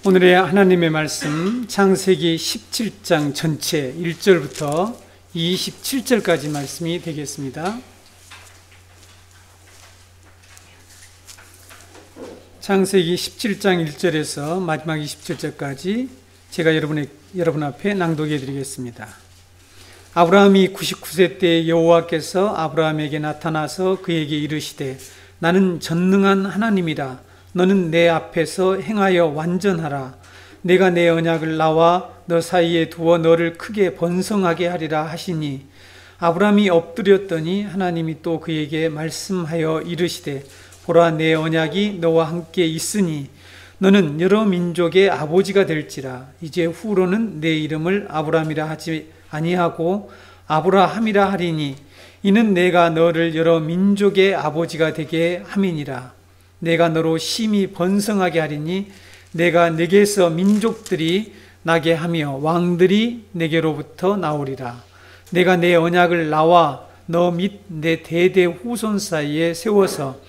오늘의 하나님의 말씀 창세기 17장 전체 1절부터 27절까지 말씀이 되겠습니다. 창세기 17장 1절에서 마지막 27절까지 제가 여러분 앞에 낭독해 드리겠습니다. 아브라함이 99세 때 여호와께서 아브라함에게 나타나서 그에게 이르시되 나는 전능한 하나님이라. 너는 내 앞에서 행하여 완전하라. 내가 내 언약을 나와 너 사이에 두어 너를 크게 번성하게 하리라 하시니 아브라함이 엎드렸더니 하나님이 또 그에게 말씀하여 이르시되 보라 내 언약이 너와 함께 있으니 너는 여러 민족의 아버지가 될지라. 이제 후로는 내 이름을 아브라함이라 하지 아니하고 아브라함이라 하리니 이는 내가 너를 여러 민족의 아버지가 되게 함이니라. 내가 너로 심히 번성하게 하리니 내가 내게서 민족들이 나게 하며 왕들이 내게로부터 나오리라. 내가 내 언약을 나와 너 및 내 대대 후손 사이에 세워서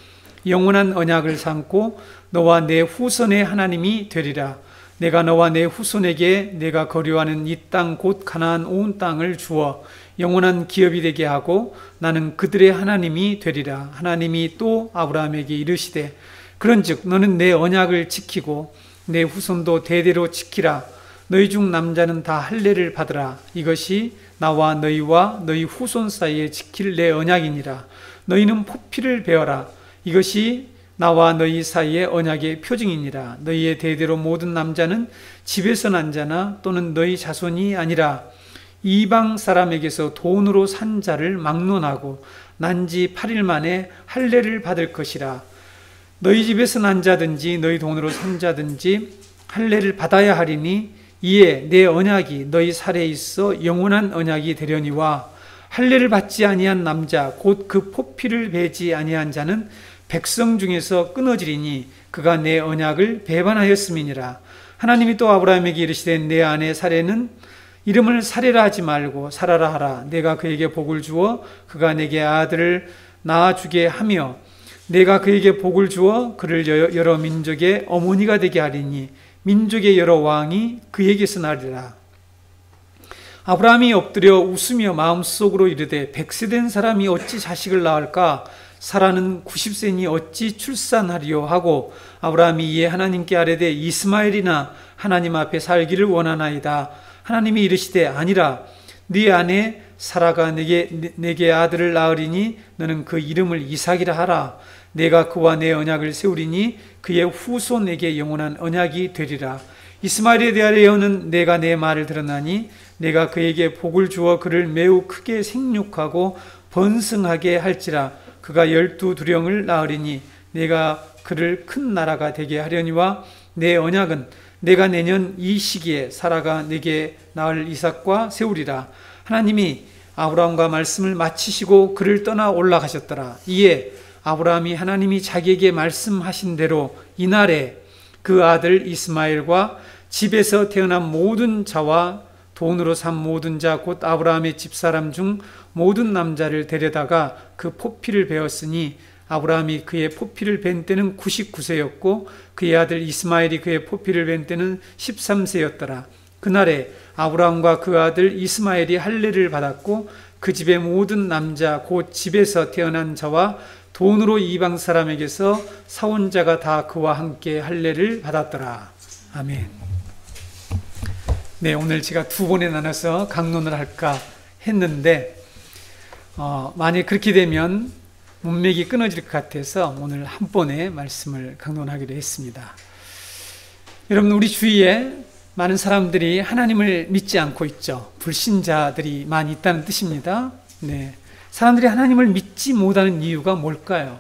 영원한 언약을 삼고 너와 내 후손의 하나님이 되리라. 내가 너와 내 후손에게 내가 거류하는 이 땅 곧 가나안 온 땅을 주어 영원한 기업이 되게 하고 나는 그들의 하나님이 되리라. 하나님이 또 아브라함에게 이르시되 그런즉 너는 내 언약을 지키고 내 후손도 대대로 지키라. 너희 중 남자는 다 할례를 받으라. 이것이 나와 너희와 너희 후손 사이에 지킬 내 언약이니라. 너희는 포피를 베어라. 이것이 나와 너희 사이의 언약의 표징이니라. 너희의 대대로 모든 남자는 집에서 난 자나 또는 너희 자손이 아니라 이방 사람에게서 돈으로 산 자를 막론하고 난 지 8일 만에 할례를 받을 것이라. 너희 집에서 난 자든지 너희 돈으로 산 자든지 할례를 받아야 하리니 이에 내 언약이 너희 살에 있어 영원한 언약이 되려니와 할례를 받지 아니한 남자 곧 그 포피를 베지 아니한 자는 백성 중에서 끊어지리니 그가 내 언약을 배반하였음이니라. 하나님이 또 아브라함에게 이르시되 내 아내 사레는 이름을 사레라 하지 말고 사라라 하라. 내가 그에게 복을 주어 그가 내게 아들을 낳아주게 하며 내가 그에게 복을 주어 그를 여러 민족의 어머니가 되게 하리니 민족의 여러 왕이 그에게서 나리라. 아브라함이 엎드려 웃으며 마음속으로 이르되 100세 된 사람이 어찌 자식을 낳을까? 사라는 90세니 어찌 출산하리요 하고 아브라함이 이에 하나님께 아뢰되 이스마엘이나 하나님 앞에 살기를 원하나이다. 하나님이 이르시되 아니라 네 아내 사라가 내게 아들을 낳으리니 너는 그 이름을 이삭이라 하라. 내가 그와 내 언약을 세우리니 그의 후손에게 영원한 언약이 되리라. 이스마엘에 대하여는 내가 내 말을 들었나니 내가 그에게 복을 주어 그를 매우 크게 생육하고 번성하게 할지라. 그가 12두령을 낳으리니 내가 그를 큰 나라가 되게 하려니와 내 언약은 내가 내년 이 시기에 사라가 내게 낳을 이삭과 세우리라. 하나님이 아브라함과 말씀을 마치시고 그를 떠나 올라가셨더라. 이에 아브라함이 하나님이 자기에게 말씀하신 대로 이날에 그 아들 이스마엘과 집에서 태어난 모든 자와 돈으로 산 모든 자 곧 아브라함의 집사람 중 모든 남자를 데려다가 그 포피를 베었으니 아브라함이 그의 포피를 벤 때는 99세였고 그의 아들 이스마엘이 그의 포피를 벤 때는 13세였더라. 그날에 아브라함과 그 아들 이스마엘이 할례를 받았고 그 집의 모든 남자 곧 집에서 태어난 자와 돈으로 이방 사람에게서 사온 자가 다 그와 함께 할례를 받았더라. 아멘. 네, 오늘 제가 두 번에 나눠서 강론을 할까 했는데 만약 그렇게 되면 문맥이 끊어질 것 같아서 오늘 한 번에 말씀을 강론하기로 했습니다. 여러분, 우리 주위에 많은 사람들이 하나님을 믿지 않고 있죠. 불신자들이 많이 있다는 뜻입니다. 네, 사람들이 하나님을 믿지 못하는 이유가 뭘까요?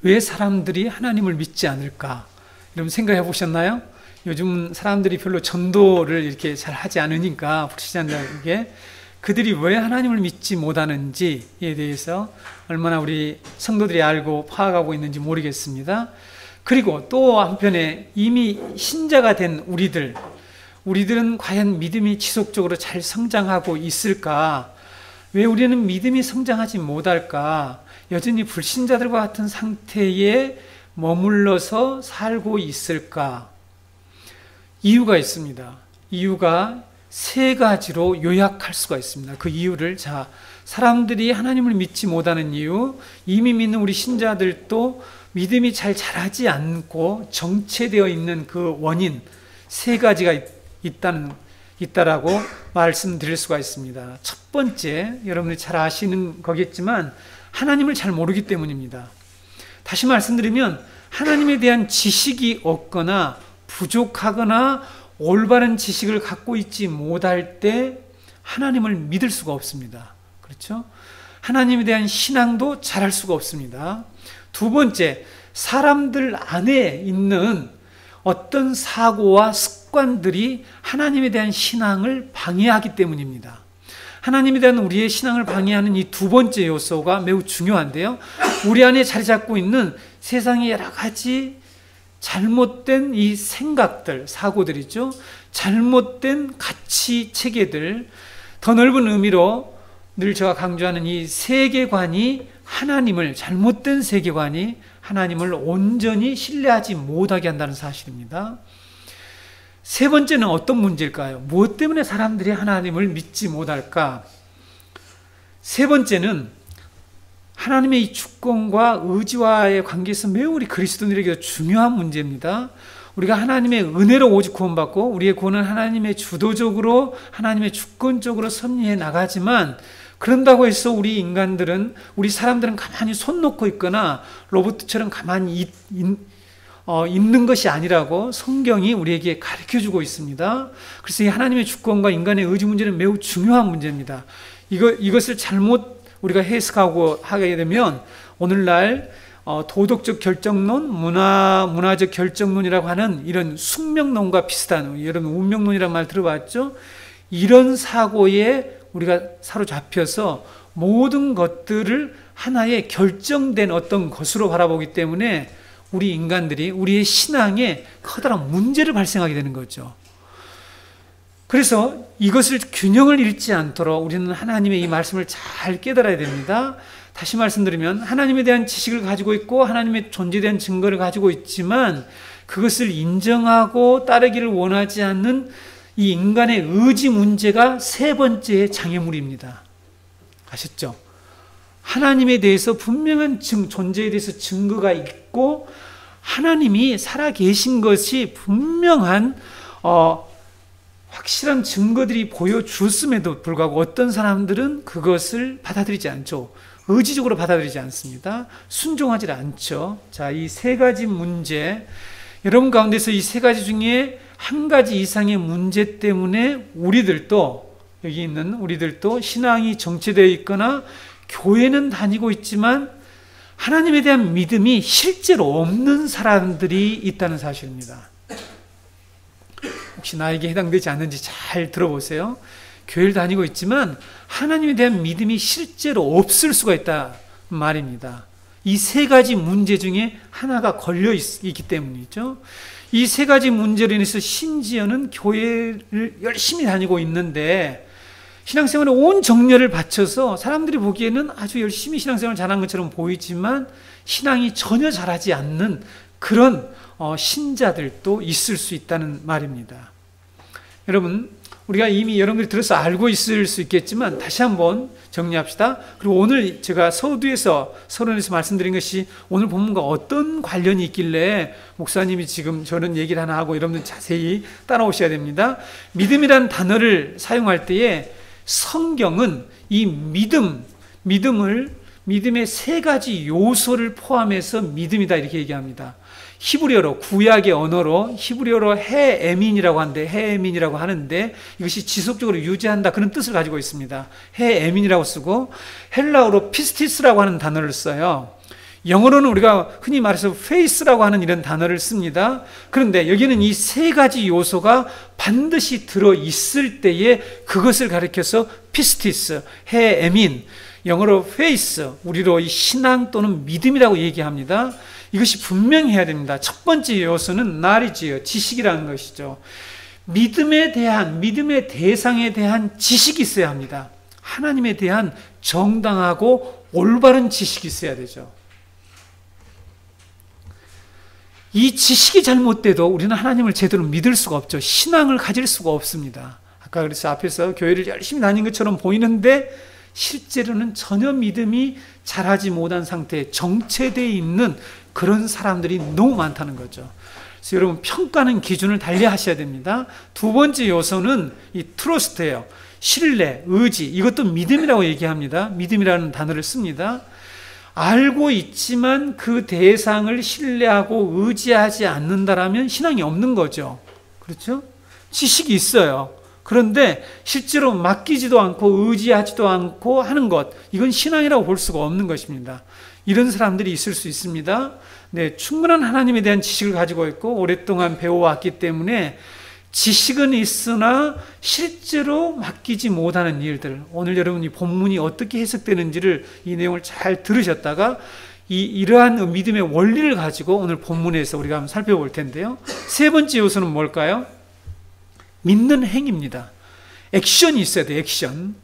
왜 사람들이 하나님을 믿지 않을까? 여러분 생각해 보셨나요? 요즘 사람들이 별로 전도를 이렇게 잘 하지 않으니까 불신자들에게 그들이 왜 하나님을 믿지 못하는지에 대해서 얼마나 우리 성도들이 알고 파악하고 있는지 모르겠습니다. 그리고 또 한편에 이미 신자가 된 우리들은 과연 믿음이 지속적으로 잘 성장하고 있을까? 왜 우리는 믿음이 성장하지 못할까? 여전히 불신자들과 같은 상태에 머물러서 살고 있을까? 이유가 있습니다. 이유가 세 가지로 요약할 수가 있습니다. 그 이유를 사람들이 하나님을 믿지 못하는 이유, 이미 믿는 우리 신자들도 믿음이 잘 자라지 않고 정체되어 있는 그 원인 세 가지가 있다라고 말씀드릴 수가 있습니다. 첫 번째, 여러분이 잘 아시는 거겠지만 하나님을 잘 모르기 때문입니다. 다시 말씀드리면 하나님에 대한 지식이 없거나 부족하거나 올바른 지식을 갖고 있지 못할 때 하나님을 믿을 수가 없습니다. 그렇죠? 하나님에 대한 신앙도 잘할 수가 없습니다. 두 번째, 사람들 안에 있는 어떤 사고와 습관들이 하나님에 대한 신앙을 방해하기 때문입니다. 하나님에 대한 우리의 신앙을 방해하는 이 두 번째 요소가 매우 중요한데요. 우리 안에 자리 잡고 있는 세상의 여러 가지 잘못된 이 생각들, 사고들이죠. 잘못된 가치 체계들, 더 넓은 의미로 늘 제가 강조하는 이 세계관이 잘못된 세계관이 하나님을 온전히 신뢰하지 못하게 한다는 사실입니다. 세 번째는 어떤 문제일까요? 무엇 때문에 사람들이 하나님을 믿지 못할까? 세 번째는 하나님의 이 주권과 의지와의 관계에서 매우 우리 그리스도인들에게 중요한 문제입니다. 우리가 하나님의 은혜로 오직 구원받고 우리의 구원은 하나님의 주도적으로 하나님의 주권적으로 섭리해 나가지만 그런다고 해서 우리 사람들은 가만히 손 놓고 있거나 로봇처럼 가만히 있는 것이 아니라고 성경이 우리에게 가르쳐주고 있습니다. 그래서 이 하나님의 주권과 인간의 의지 문제는 매우 중요한 문제입니다. 이것을 잘못 우리가 해석하고 하게 되면 오늘날 도덕적 결정론, 문화적 결정론이라고 하는 이런 숙명론과 비슷한, 여러분 운명론이라는 말 들어봤죠? 이런 사고에 우리가 사로잡혀서 모든 것들을 하나의 결정된 어떤 것으로 바라보기 때문에 우리 인간들이 우리의 신앙에 커다란 문제를 발생하게 되는 거죠. 그래서 이것을 균형을 잃지 않도록 우리는 하나님의 이 말씀을 잘 깨달아야 됩니다. 다시 말씀드리면 하나님에 대한 지식을 가지고 있고 하나님의 존재에 대한 증거를 가지고 있지만 그것을 인정하고 따르기를 원하지 않는 이 인간의 의지 문제가 세 번째의 장애물입니다. 아셨죠? 하나님에 대해서 분명한 존재에 대해서 증거가 있고 하나님이 살아계신 것이 분명한 확실한 증거들이 보여줬음에도 불구하고 어떤 사람들은 그것을 받아들이지 않죠. 의지적으로 받아들이지 않습니다. 순종하지 않죠. 자, 이 세 가지 문제, 여러분 가운데서 이 세 가지 중에 한 가지 이상의 문제 때문에 여기 있는 우리들도 신앙이 정체되어 있거나 교회는 다니고 있지만 하나님에 대한 믿음이 실제로 없는 사람들이 있다는 사실입니다. 혹시 나에게 해당되지 않는지 잘 들어보세요. 교회를 다니고 있지만 하나님에 대한 믿음이 실제로 없을 수가 있다 말입니다. 이 세 가지 문제 중에 하나가 걸려 있기 때문이죠. 이 세 가지 문제로 인해서 심지어는 교회를 열심히 다니고 있는데 신앙생활에 온 정열을 바쳐서 사람들이 보기에는 아주 열심히 신앙생활을 잘한 것처럼 보이지만 신앙이 전혀 잘하지 않는 그런 신자들도 있을 수 있다는 말입니다. 여러분, 우리가 이미 여러분들이 들어서 알고 있을 수 있겠지만 다시 한번 정리합시다. 그리고 오늘 제가 서론에서 말씀드린 것이 오늘 본문과 어떤 관련이 있길래 목사님이 지금 저런 얘기를 하나 하고 여러분들 자세히 따라오셔야 됩니다. 믿음이라는 단어를 사용할 때에 성경은 이 믿음의 세 가지 요소를 포함해서 믿음이다 이렇게 얘기합니다. 히브리어로, 구약의 언어로 히브리어로 해에민이라고 하는데 이것이 지속적으로 유지한다 그런 뜻을 가지고 있습니다. 해에민이라고 쓰고 헬라어로 피스티스라고 하는 단어를 써요. 영어로는 우리가 흔히 말해서 faith라고 하는 이런 단어를 씁니다. 그런데 여기는 이 세 가지 요소가 반드시 들어있을 때에 그것을 가리켜서 피스티스, 해에민, 영어로 faith, 우리로 이 신앙 또는 믿음이라고 얘기합니다. 이것이 분명해야 됩니다. 첫 번째 요소는 knowledge예요. 지식이라는 것이죠. 믿음의 대상에 대한 지식이 있어야 합니다. 하나님에 대한 정당하고 올바른 지식이 있어야 되죠. 이 지식이 잘못돼도 우리는 하나님을 제대로 믿을 수가 없죠. 신앙을 가질 수가 없습니다. 아까 그래서 앞에서 교회를 열심히 다닌 것처럼 보이는데 실제로는 전혀 믿음이 자라지 못한 상태에 정체되어 있는 그런 사람들이 너무 많다는 거죠. 그래서 여러분, 평가는 기준을 달리 하셔야 됩니다. 두 번째 요소는 이 트러스트예요. 신뢰, 의지. 이것도 믿음이라고 얘기합니다. 믿음이라는 단어를 씁니다. 알고 있지만 그 대상을 신뢰하고 의지하지 않는다라면 신앙이 없는 거죠. 그렇죠? 지식이 있어요. 그런데 실제로 맡기지도 않고 의지하지도 않고 하는 것, 이건 신앙이라고 볼 수가 없는 것입니다. 이런 사람들이 있을 수 있습니다. 네, 충분한 하나님에 대한 지식을 가지고 있고 오랫동안 배워왔기 때문에 지식은 있으나 실제로 맡기지 못하는 일들, 오늘 여러분이 본문이 어떻게 해석되는지를 이 내용을 잘 들으셨다가 이러한 믿음의 원리를 가지고 오늘 본문에서 우리가 한번 살펴볼 텐데요. 세 번째 요소는 뭘까요? 믿는 행위입니다. 액션이 있어야 돼요. 액션.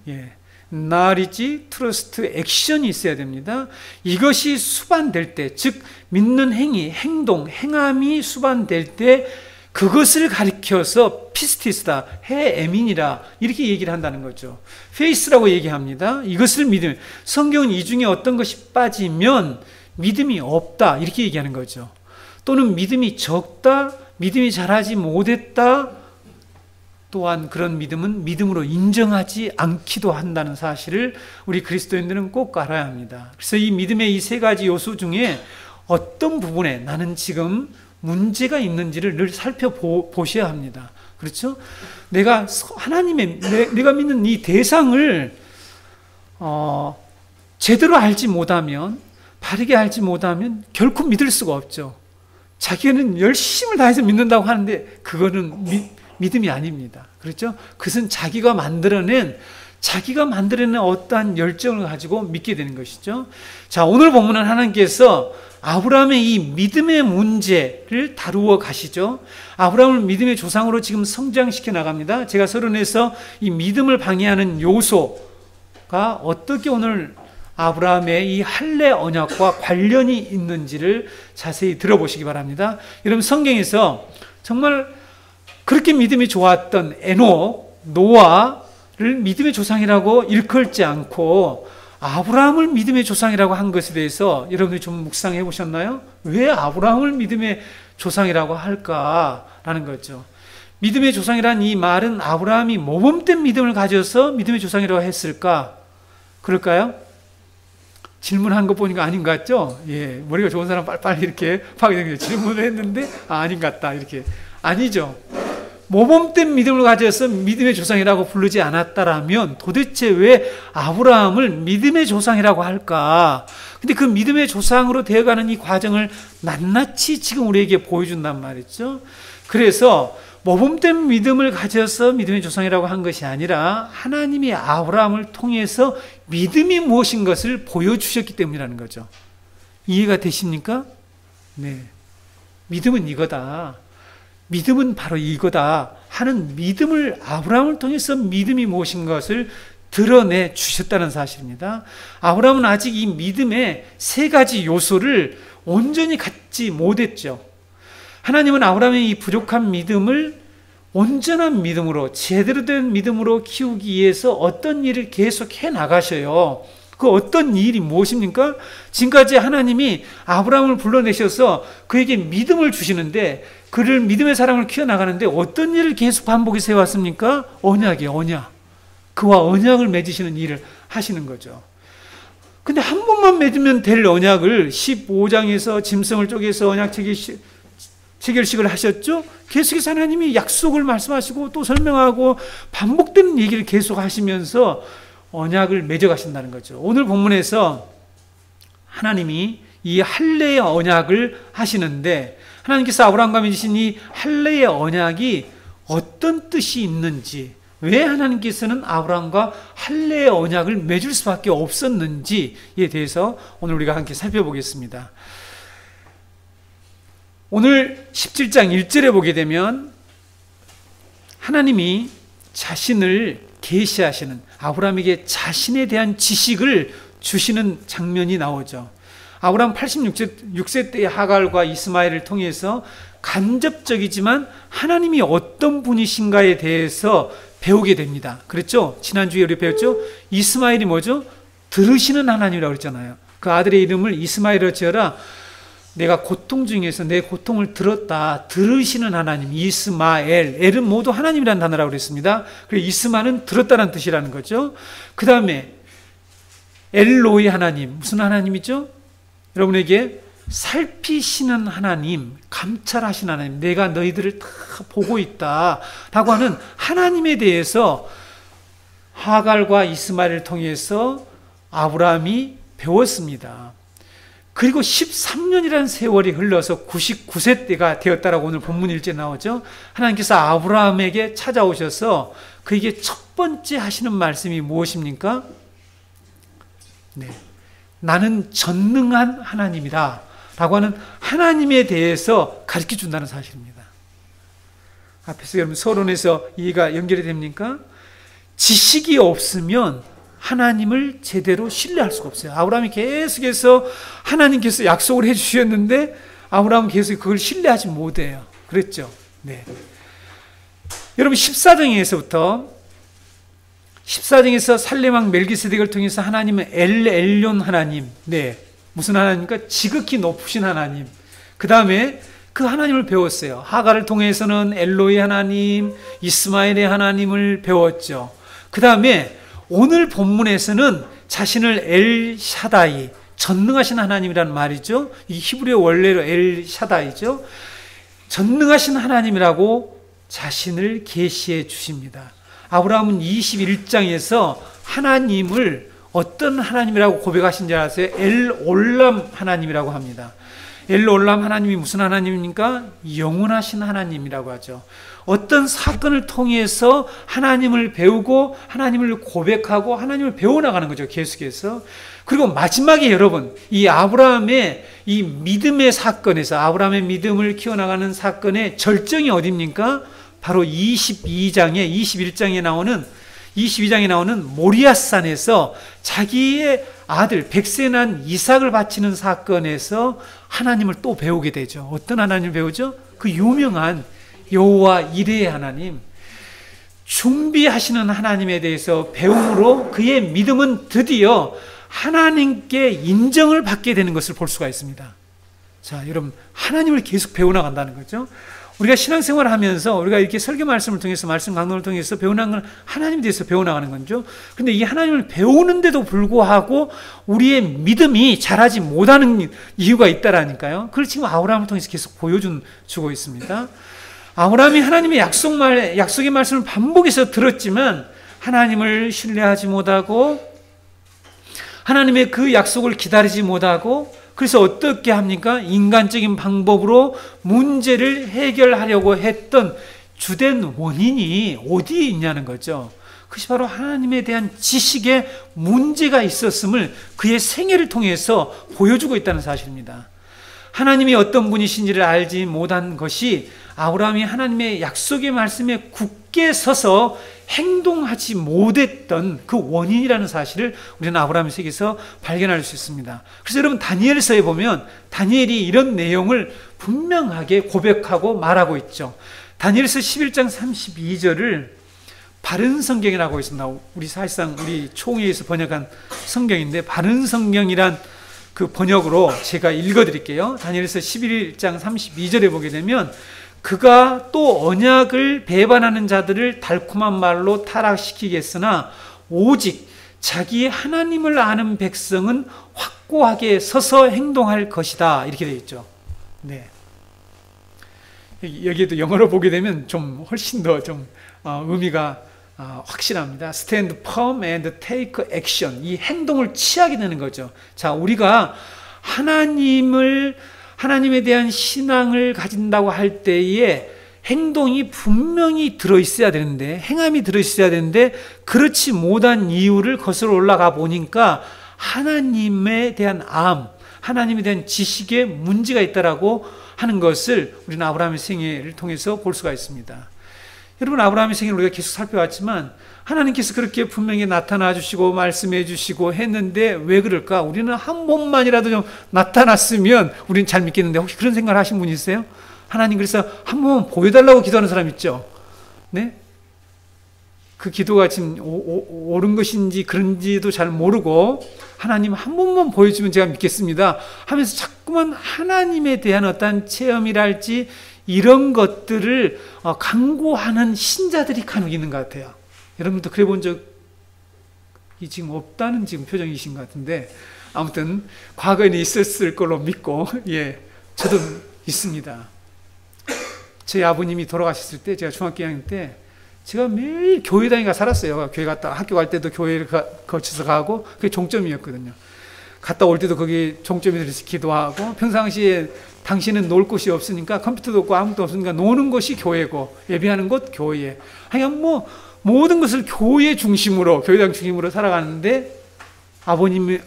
knowledge, trust, 액션이 있어야 됩니다. 이것이 수반될 때, 즉 믿는 행위, 행동, 행함이 수반될 때 그것을 가리켜서 피스티스다, 해에민이라 이렇게 얘기를 한다는 거죠. 페이스라고 얘기합니다. 이것을 믿으면, 성경은 이 중에 어떤 것이 빠지면 믿음이 없다 이렇게 얘기하는 거죠. 또는 믿음이 적다, 믿음이 자라지 못했다, 또한 그런 믿음은 믿음으로 인정하지 않기도 한다는 사실을 우리 그리스도인들은 꼭 알아야 합니다. 그래서 이 믿음의 이 세 가지 요소 중에 어떤 부분에 나는 지금 문제가 있는지를 늘 살펴보셔야 합니다. 그렇죠? 내가 하나님의, 내가 믿는 이 대상을 제대로 알지 못하면, 바르게 알지 못하면 결코 믿을 수가 없죠. 자기는 열심을 다해서 믿는다고 하는데 그거는 믿음이 아닙니다. 그렇죠? 그것은 자기가 만들어낸 어떠한 열정을 가지고 믿게 되는 것이죠. 자, 오늘 본문은 하나님께서 아브라함의 이 믿음의 문제를 다루어 가시죠. 아브라함을 믿음의 조상으로 지금 성장시켜 나갑니다. 제가 서론에서 이 믿음을 방해하는 요소가 어떻게 오늘 아브라함의 이 할례 언약과 관련이 있는지를 자세히 들어보시기 바랍니다. 여러분, 성경에서 정말 그렇게 믿음이 좋았던 에녹, 노아를 믿음의 조상이라고 일컬지 않고 아브라함을 믿음의 조상이라고 한 것에 대해서 여러분들이 좀 묵상해 보셨나요? 왜 아브라함을 믿음의 조상이라고 할까라는 거죠. 믿음의 조상이라는 이 말은 아브라함이 모범된 믿음을 가져서 믿음의 조상이라고 했을까? 그럴까요? 질문한 거 보니까 아닌 것 같죠? 머리가 좋은 사람 빨리빨리 이렇게 파악이 질문을 했는데 아닌 것 같다 이렇게. 아니죠. 모범된 믿음을 가져서 믿음의 조상이라고 부르지 않았다라면 도대체 왜 아브라함을 믿음의 조상이라고 할까? 근데 그 믿음의 조상으로 되어가는 이 과정을 낱낱이 지금 우리에게 보여준단 말이죠. 그래서 모범된 믿음을 가져서 믿음의 조상이라고 한 것이 아니라 하나님이 아브라함을 통해서 믿음이 무엇인 것을 보여주셨기 때문이라는 거죠. 이해가 되십니까? 네. 믿음은 이거다. 믿음은 바로 이거다 하는 믿음을 아브라함을 통해서 믿음이 무엇인 것을 드러내 주셨다는 사실입니다. 아브라함은 아직 이 믿음의 세 가지 요소를 온전히 갖지 못했죠. 하나님은 아브라함의 이 부족한 믿음을 온전한 믿음으로, 제대로 된 믿음으로 키우기 위해서 어떤 일을 계속 해 나가셔요. 그 어떤 일이 무엇입니까? 지금까지 하나님이 아브라함을 불러내셔서 그에게 믿음을 주시는데 그를 믿음의 사람을 키워나가는데 어떤 일을 계속 반복해서 해왔습니까? 언약이에요, 언약. 그와 언약을 맺으시는 일을 하시는 거죠. 근데 한 번만 맺으면 될 언약을 15장에서 짐승을 쪼개서 언약 체결식을 하셨죠? 계속해서 하나님이 약속을 말씀하시고 또 설명하고 반복되는 얘기를 계속 하시면서 언약을 맺어가신다는 거죠. 오늘 본문에서 하나님이 이 할례의 언약을 하시는데 하나님께서 아브라함과 맺으신 이 할례의 언약이 어떤 뜻이 있는지, 왜 하나님께서는 아브라함과 할례의 언약을 맺을 수밖에 없었는지에 대해서 오늘 우리가 함께 살펴보겠습니다. 오늘 17장 1절에 보게 되면 하나님이 자신을 계시하시는, 아브라함에게 자신에 대한 지식을 주시는 장면이 나오죠. 아브라함 86세 때의 하갈과 이스마엘을 통해서 간접적이지만 하나님이 어떤 분이신가에 대해서 배우게 됩니다. 그랬죠? 지난주에 우리 배웠죠? 이스마엘이 뭐죠? 들으시는 하나님이라고 그랬잖아요. 그 아들의 이름을 이스마엘로 지어라. 내가 고통 중에서 내 고통을 들었다. 들으시는 하나님, 이스마엘. 엘은 모두 하나님이라는 단어라고 그랬습니다. 그리고 이스마는 들었다는 뜻이라는 거죠. 그 다음에 엘로이 하나님, 무슨 하나님이죠? 여러분에게 살피시는 하나님, 감찰하시는 하나님, 내가 너희들을 다 보고 있다 라고 하는 하나님에 대해서 하갈과 이스마엘을 통해서 아브라함이 배웠습니다. 그리고 13년이라는 세월이 흘러서 99세 때가 되었다라고 오늘 본문 일제에 나오죠. 하나님께서 아브라함에게 찾아오셔서 그에게 첫 번째 하시는 말씀이 무엇입니까? 네, 나는 전능한 하나님이다 라고 하는 하나님에 대해서 가르쳐 준다는 사실입니다. 앞에서 여러분 서론에서 이해가 연결이 됩니까? 지식이 없으면 하나님을 제대로 신뢰할 수가 없어요. 아브라함이 계속해서 하나님께서 약속을 해주셨는데 아브라함은 계속 그걸 신뢰하지 못해요. 그랬죠. 네. 여러분 14장에서 살렘왕 멜기세덱을 통해서 하나님은 엘yon 하나님, 네, 무슨 하나님입니까? 지극히 높으신 하나님. 그 다음에 그 하나님을 배웠어요. 하갈을 통해서는 엘로이 하나님, 이스마엘의 하나님을 배웠죠. 그 다음에 오늘 본문에서는 자신을 엘샤다이, 전능하신 하나님이라는 말이죠. 이 히브리어 원래로 엘샤다이죠. 전능하신 하나님이라고 자신을 계시해 주십니다. 아브라함은 21장에서 하나님을 어떤 하나님이라고 고백하신 줄 아세요? 엘올람 하나님이라고 합니다. 엘올람 하나님이 무슨 하나님입니까? 영원하신 하나님이라고 하죠. 어떤 사건을 통해서 하나님을 배우고 하나님을 고백하고 하나님을 배워나가는 거죠. 계속해서. 그리고 마지막에 여러분, 이 아브라함의 이 믿음의 사건에서 아브라함의 믿음을 키워나가는 사건의 절정이 어디입니까? 바로 21장에 나오는 모리아산에서 자기의 아들 백세 난 이삭을 바치는 사건에서 하나님을 또 배우게 되죠. 어떤 하나님을 배우죠? 그 유명한 여호와 이레의 하나님, 준비하시는 하나님에 대해서 배움으로 그의 믿음은 드디어 하나님께 인정을 받게 되는 것을 볼 수가 있습니다. 자, 여러분, 하나님을 계속 배워나간다는 거죠. 우리가 신앙생활을 하면서 우리가 이렇게 설교 말씀을 통해서 말씀 강론을 통해서 배워나가는 건 하나님에 대해서 배워나가는 거죠. 근데 이 하나님을 배우는데도 불구하고 우리의 믿음이 자라지 못하는 이유가 있다라니까요. 그걸 지금 아브라함을 통해서 계속 보여주고 있습니다. 아브라함이 하나님의 약속의 말씀을 반복해서 들었지만 하나님을 신뢰하지 못하고 하나님의 그 약속을 기다리지 못하고 그래서 어떻게 합니까? 인간적인 방법으로 문제를 해결하려고 했던 주된 원인이 어디에 있냐는 거죠. 그것이 바로 하나님에 대한 지식에 문제가 있었음을 그의 생애를 통해서 보여주고 있다는 사실입니다. 하나님이 어떤 분이신지를 알지 못한 것이 아브라함이 하나님의 약속의 말씀에 굳게 서서 행동하지 못했던 그 원인이라는 사실을 우리는 아브라함의 책에서 발견할 수 있습니다. 그래서 여러분 다니엘서에 보면 다니엘이 이런 내용을 분명하게 고백하고 말하고 있죠. 다니엘서 11장 32절을 바른 성경이라고 있습니다. 우리 사실상 우리 총회에서 번역한 성경인데 바른 성경이란 그 번역으로 제가 읽어드릴게요. 다니엘서 11장 32절에 보게 되면 그가 또 언약을 배반하는 자들을 달콤한 말로 타락시키겠으나 오직 자기 하나님을 아는 백성은 확고하게 서서 행동할 것이다. 이렇게 되어 있죠. 네. 여기에도 영어로 보게 되면 좀 훨씬 더 좀 의미가 확실합니다. Stand firm and take action. 이 행동을 취하게 되는 거죠. 자, 우리가 하나님에 대한 신앙을 가진다고 할 때에 행동이 분명히 들어있어야 되는데, 행함이 들어있어야 되는데, 그렇지 못한 이유를 거슬러 올라가 보니까 하나님에 대한 하나님에 대한 지식에 문제가 있다라고 하는 것을 우리는 아브라함의 생애를 통해서 볼 수가 있습니다. 여러분, 아브라함의 생애를 우리가 계속 살펴왔지만 하나님께서 그렇게 분명히 나타나 주시고 말씀해 주시고 했는데 왜 그럴까? 우리는 한 번만이라도 좀 나타났으면 우리는 잘 믿겠는데, 혹시 그런 생각을 하신 분 있어요? 하나님 그래서 한 번만 보여달라고 기도하는 사람 있죠? 네? 그 기도가 지금 옳은 것인지 그런지도 잘 모르고, 하나님 한 번만 보여주면 제가 믿겠습니다 하면서 자꾸만 하나님에 대한 어떤 체험이랄지 이런 것들을 강구하는 신자들이 간혹 있는 것 같아요. 여러분도 그래 본 적이 지금 없다는 지금 표정이신 것 같은데, 아무튼 과거에는 있었을 걸로 믿고, 예, 저도 있습니다. 저희 아버님이 돌아가셨을 때, 제가 중학교 2학년 때 제가 매일 교회 다니가 살았어요. 교회 갔다 학교 갈 때도 교회를 거쳐서 가고, 그게 종점이었거든요. 갔다 올 때도 거기 종점에 들어서 기도하고, 평상시에 당신은 놀 곳이 없으니까, 컴퓨터도 없고 아무것도 없으니까 노는 곳이 교회고 예배하는 곳 교회, 하여간 뭐 모든 것을 교회 중심으로, 교회당 중심으로 살아가는데,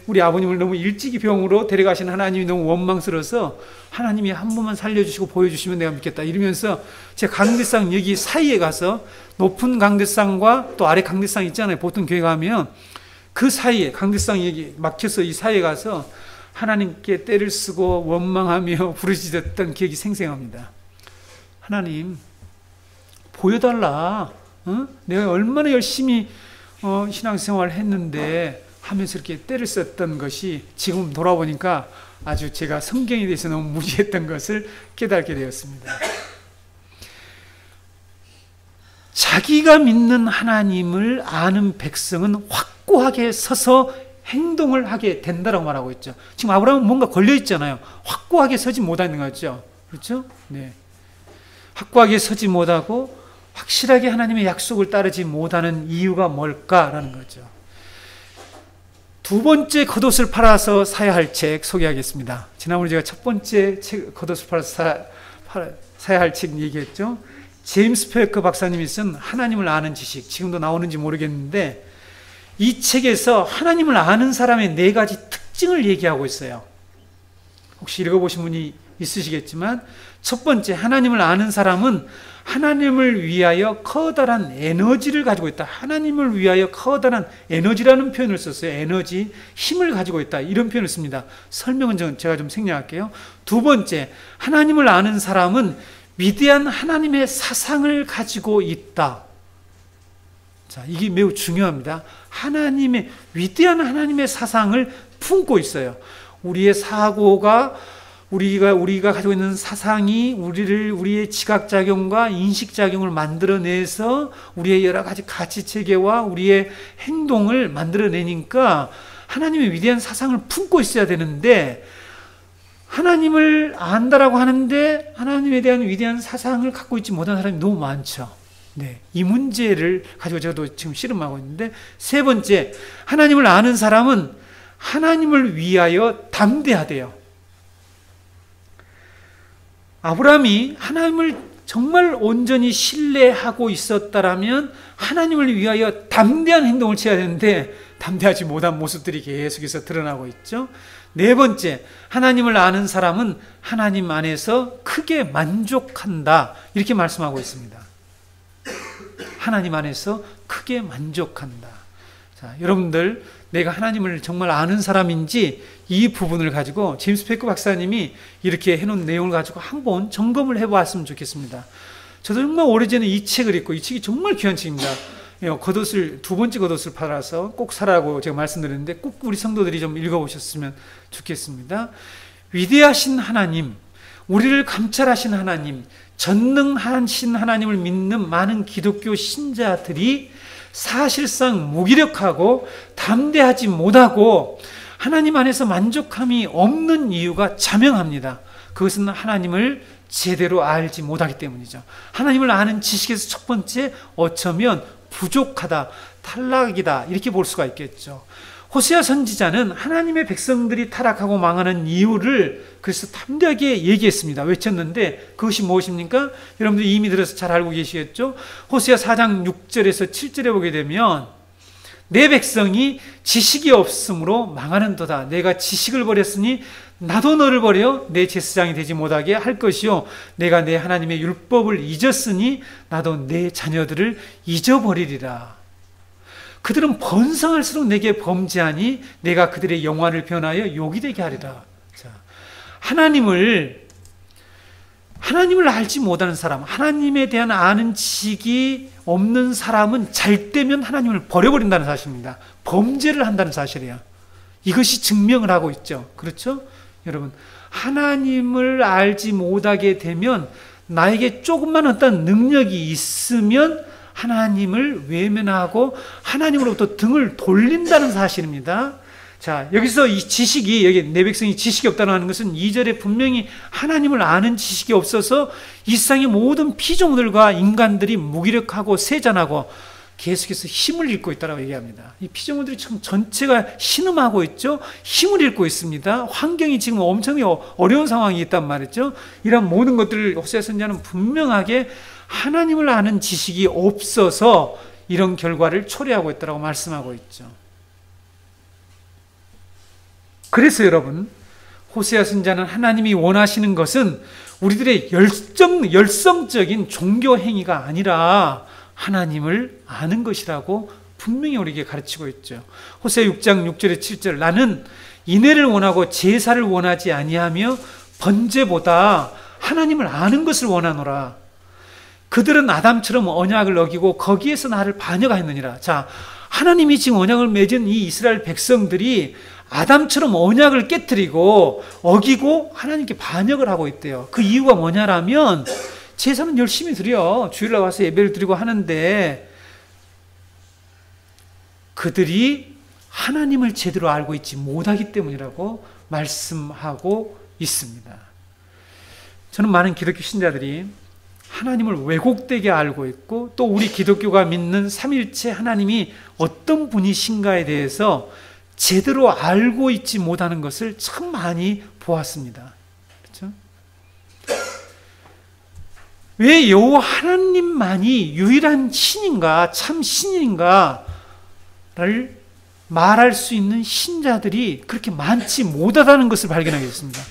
우리 아버님을 너무 일찍이 병으로 데려가신 하나님이 너무 원망스러워서, 하나님이 한 번만 살려주시고 보여주시면 내가 믿겠다 이러면서, 제 강대상 여기 사이에 가서, 높은 강대상과 또 아래 강대상 있잖아요. 보통 교회 가면 그 사이에, 강대상 여기 막혀서 이 사이에 가서 하나님께 떼를 쓰고 원망하며 부르짖었던 기억이 생생합니다. 하나님 보여달라, 내가 얼마나 열심히 신앙생활을 했는데 하면서 이렇게 떼를 썼던 것이 지금 돌아보니까 아주 제가 성경에 대해서 너무 무지했던 것을 깨닫게 되었습니다. 자기가 믿는 하나님을 아는 백성은 확고하게 서서 행동을 하게 된다라고 말하고 있죠. 지금 아브라함은 뭔가 걸려 있잖아요. 확고하게 서지 못하는 거죠. 그렇죠? 네. 확고하게 서지 못하고 확실하게 하나님의 약속을 따르지 못하는 이유가 뭘까라는 거죠. 두 번째 겉옷을 팔아서 사야 할 책 소개하겠습니다. 지난번에 제가 첫 번째 겉옷을 팔아서 사야 할 책 얘기했죠. 제임스 페이커 박사님이 쓴 하나님을 아는 지식, 지금도 나오는지 모르겠는데, 이 책에서 하나님을 아는 사람의 4가지 특징을 얘기하고 있어요. 혹시 읽어보신 분이 있으시겠지만, 첫 번째, 하나님을 아는 사람은 하나님을 위하여 커다란 에너지를 가지고 있다. 하나님을 위하여 커다란 에너지라는 표현을 썼어요. 에너지, 힘을 가지고 있다. 이런 표현을 씁니다. 설명은 제가 좀 생략할게요. 두 번째, 하나님을 아는 사람은 위대한 하나님의 사상을 가지고 있다. 자, 이게 매우 중요합니다. 위대한 하나님의 사상을 품고 있어요. 우리의 사고가, 우리가 가지고 있는 사상이 우리의 지각작용과 인식작용을 만들어내서 우리의 여러 가지 가치체계와 우리의 행동을 만들어내니까 하나님의 위대한 사상을 품고 있어야 되는데, 하나님을 안다라고 하는데 하나님에 대한 위대한 사상을 갖고 있지 못한 사람이 너무 많죠. 네, 이 문제를 가지고 저도 지금 씨름하고 있는데, 세 번째, 하나님을 아는 사람은 하나님을 위하여 담대하대요. 아브라함이 하나님을 정말 온전히 신뢰하고 있었다라면 하나님을 위하여 담대한 행동을 취해야 되는데, 담대하지 못한 모습들이 계속해서 드러나고 있죠. 네 번째, 하나님을 아는 사람은 하나님 안에서 크게 만족한다, 이렇게 말씀하고 있습니다. 하나님 안에서 크게 만족한다. 자, 여러분들, 내가 하나님을 정말 아는 사람인지 이 부분을 가지고 제임스 페이커 박사님이 이렇게 해놓은 내용을 가지고 한번 점검을 해보았으면 좋겠습니다. 저도 정말 오래전에 이 책을 읽고, 이 책이 정말 귀한 책입니다. 두 번째 겉옷을 팔아서 꼭 사라고 제가 말씀드렸는데, 꼭 우리 성도들이 좀 읽어보셨으면 좋겠습니다. 위대하신 하나님, 우리를 감찰하신 하나님, 전능하신 하나님을 믿는 많은 기독교 신자들이 사실상 무기력하고 담대하지 못하고 하나님 안에서 만족함이 없는 이유가 자명합니다. 그것은 하나님을 제대로 알지 못하기 때문이죠. 하나님을 아는 지식에서 첫 번째, 어쩌면 부족하다, 탈락이다, 이렇게 볼 수가 있겠죠. 호세아 선지자는 하나님의 백성들이 타락하고 망하는 이유를 그래서 담대하게 얘기했습니다. 외쳤는데, 그것이 무엇입니까? 여러분들 이미 들어서 잘 알고 계시겠죠? 호세아 4장 6절에서 7절에 보게 되면, 내 백성이 지식이 없으므로 망하는도다. 내가 지식을 버렸으니 나도 너를 버려 내 제사장이 되지 못하게 할 것이요 내가 내 하나님의 율법을 잊었으니 나도 내 자녀들을 잊어버리리라. 그들은 번성할수록 내게 범죄하니 내가 그들의 영화를 변하여 욕이 되게 하리라. 자, 하나님을 알지 못하는 사람, 하나님에 대한 아는 지식이 없는 사람은 잘 때면 하나님을 버려버린다는 사실입니다. 범죄를 한다는 사실이에요. 이것이 증명을 하고 있죠. 그렇죠? 여러분, 하나님을 알지 못하게 되면 나에게 조금만 어떤 능력이 있으면 하나님을 외면하고 하나님으로부터 등을 돌린다는 사실입니다. 자, 여기서 이 지식이, 여기 내 백성이 지식이 없다고 하는 것은 2절에 분명히 하나님을 아는 지식이 없어서 이 세상의 모든 피조물들과 인간들이 무기력하고 세잔하고 계속해서 힘을 잃고 있다고 얘기합니다. 이 피조물들이 지금 전체가 신음하고 있죠. 힘을 잃고 있습니다. 환경이 지금 엄청 어려운 상황이 있단 말이죠. 이런 모든 것들을 호세아 선지자는 분명하게 하나님을 아는 지식이 없어서 이런 결과를 초래하고 있다고 말씀하고 있죠. 그래서 여러분, 호세아 선지자는 하나님이 원하시는 것은 우리들의 열성적인 종교 행위가 아니라 하나님을 아는 것이라고 분명히 우리에게 가르치고 있죠. 호세아 6장 6절에 7절 나는 인애를 원하고 제사를 원하지 아니하며 번제보다 하나님을 아는 것을 원하노라. 그들은 아담처럼 언약을 어기고 거기에서 나를 반역하였느니라. 자, 하나님이 지금 언약을 맺은 이 이스라엘 백성들이 아담처럼 언약을 깨뜨리고 어기고 하나님께 반역을 하고 있대요. 그 이유가 뭐냐라면 제사는 열심히 드려. 주일날 와서 예배를 드리고 하는데 그들이 하나님을 제대로 알고 있지 못하기 때문이라고 말씀하고 있습니다. 저는 많은 기독교 신자들이 하나님을 왜곡되게 알고 있고 또 우리 기독교가 믿는 삼일체 하나님이 어떤 분이신가에 대해서 제대로 알고 있지 못하는 것을 참 많이 보았습니다. 그렇죠? 왜 여호와 하나님만이 유일한 신인가, 참 신인가를 말할 수 있는 신자들이 그렇게 많지 못하다는 것을 발견하게 됐습니다.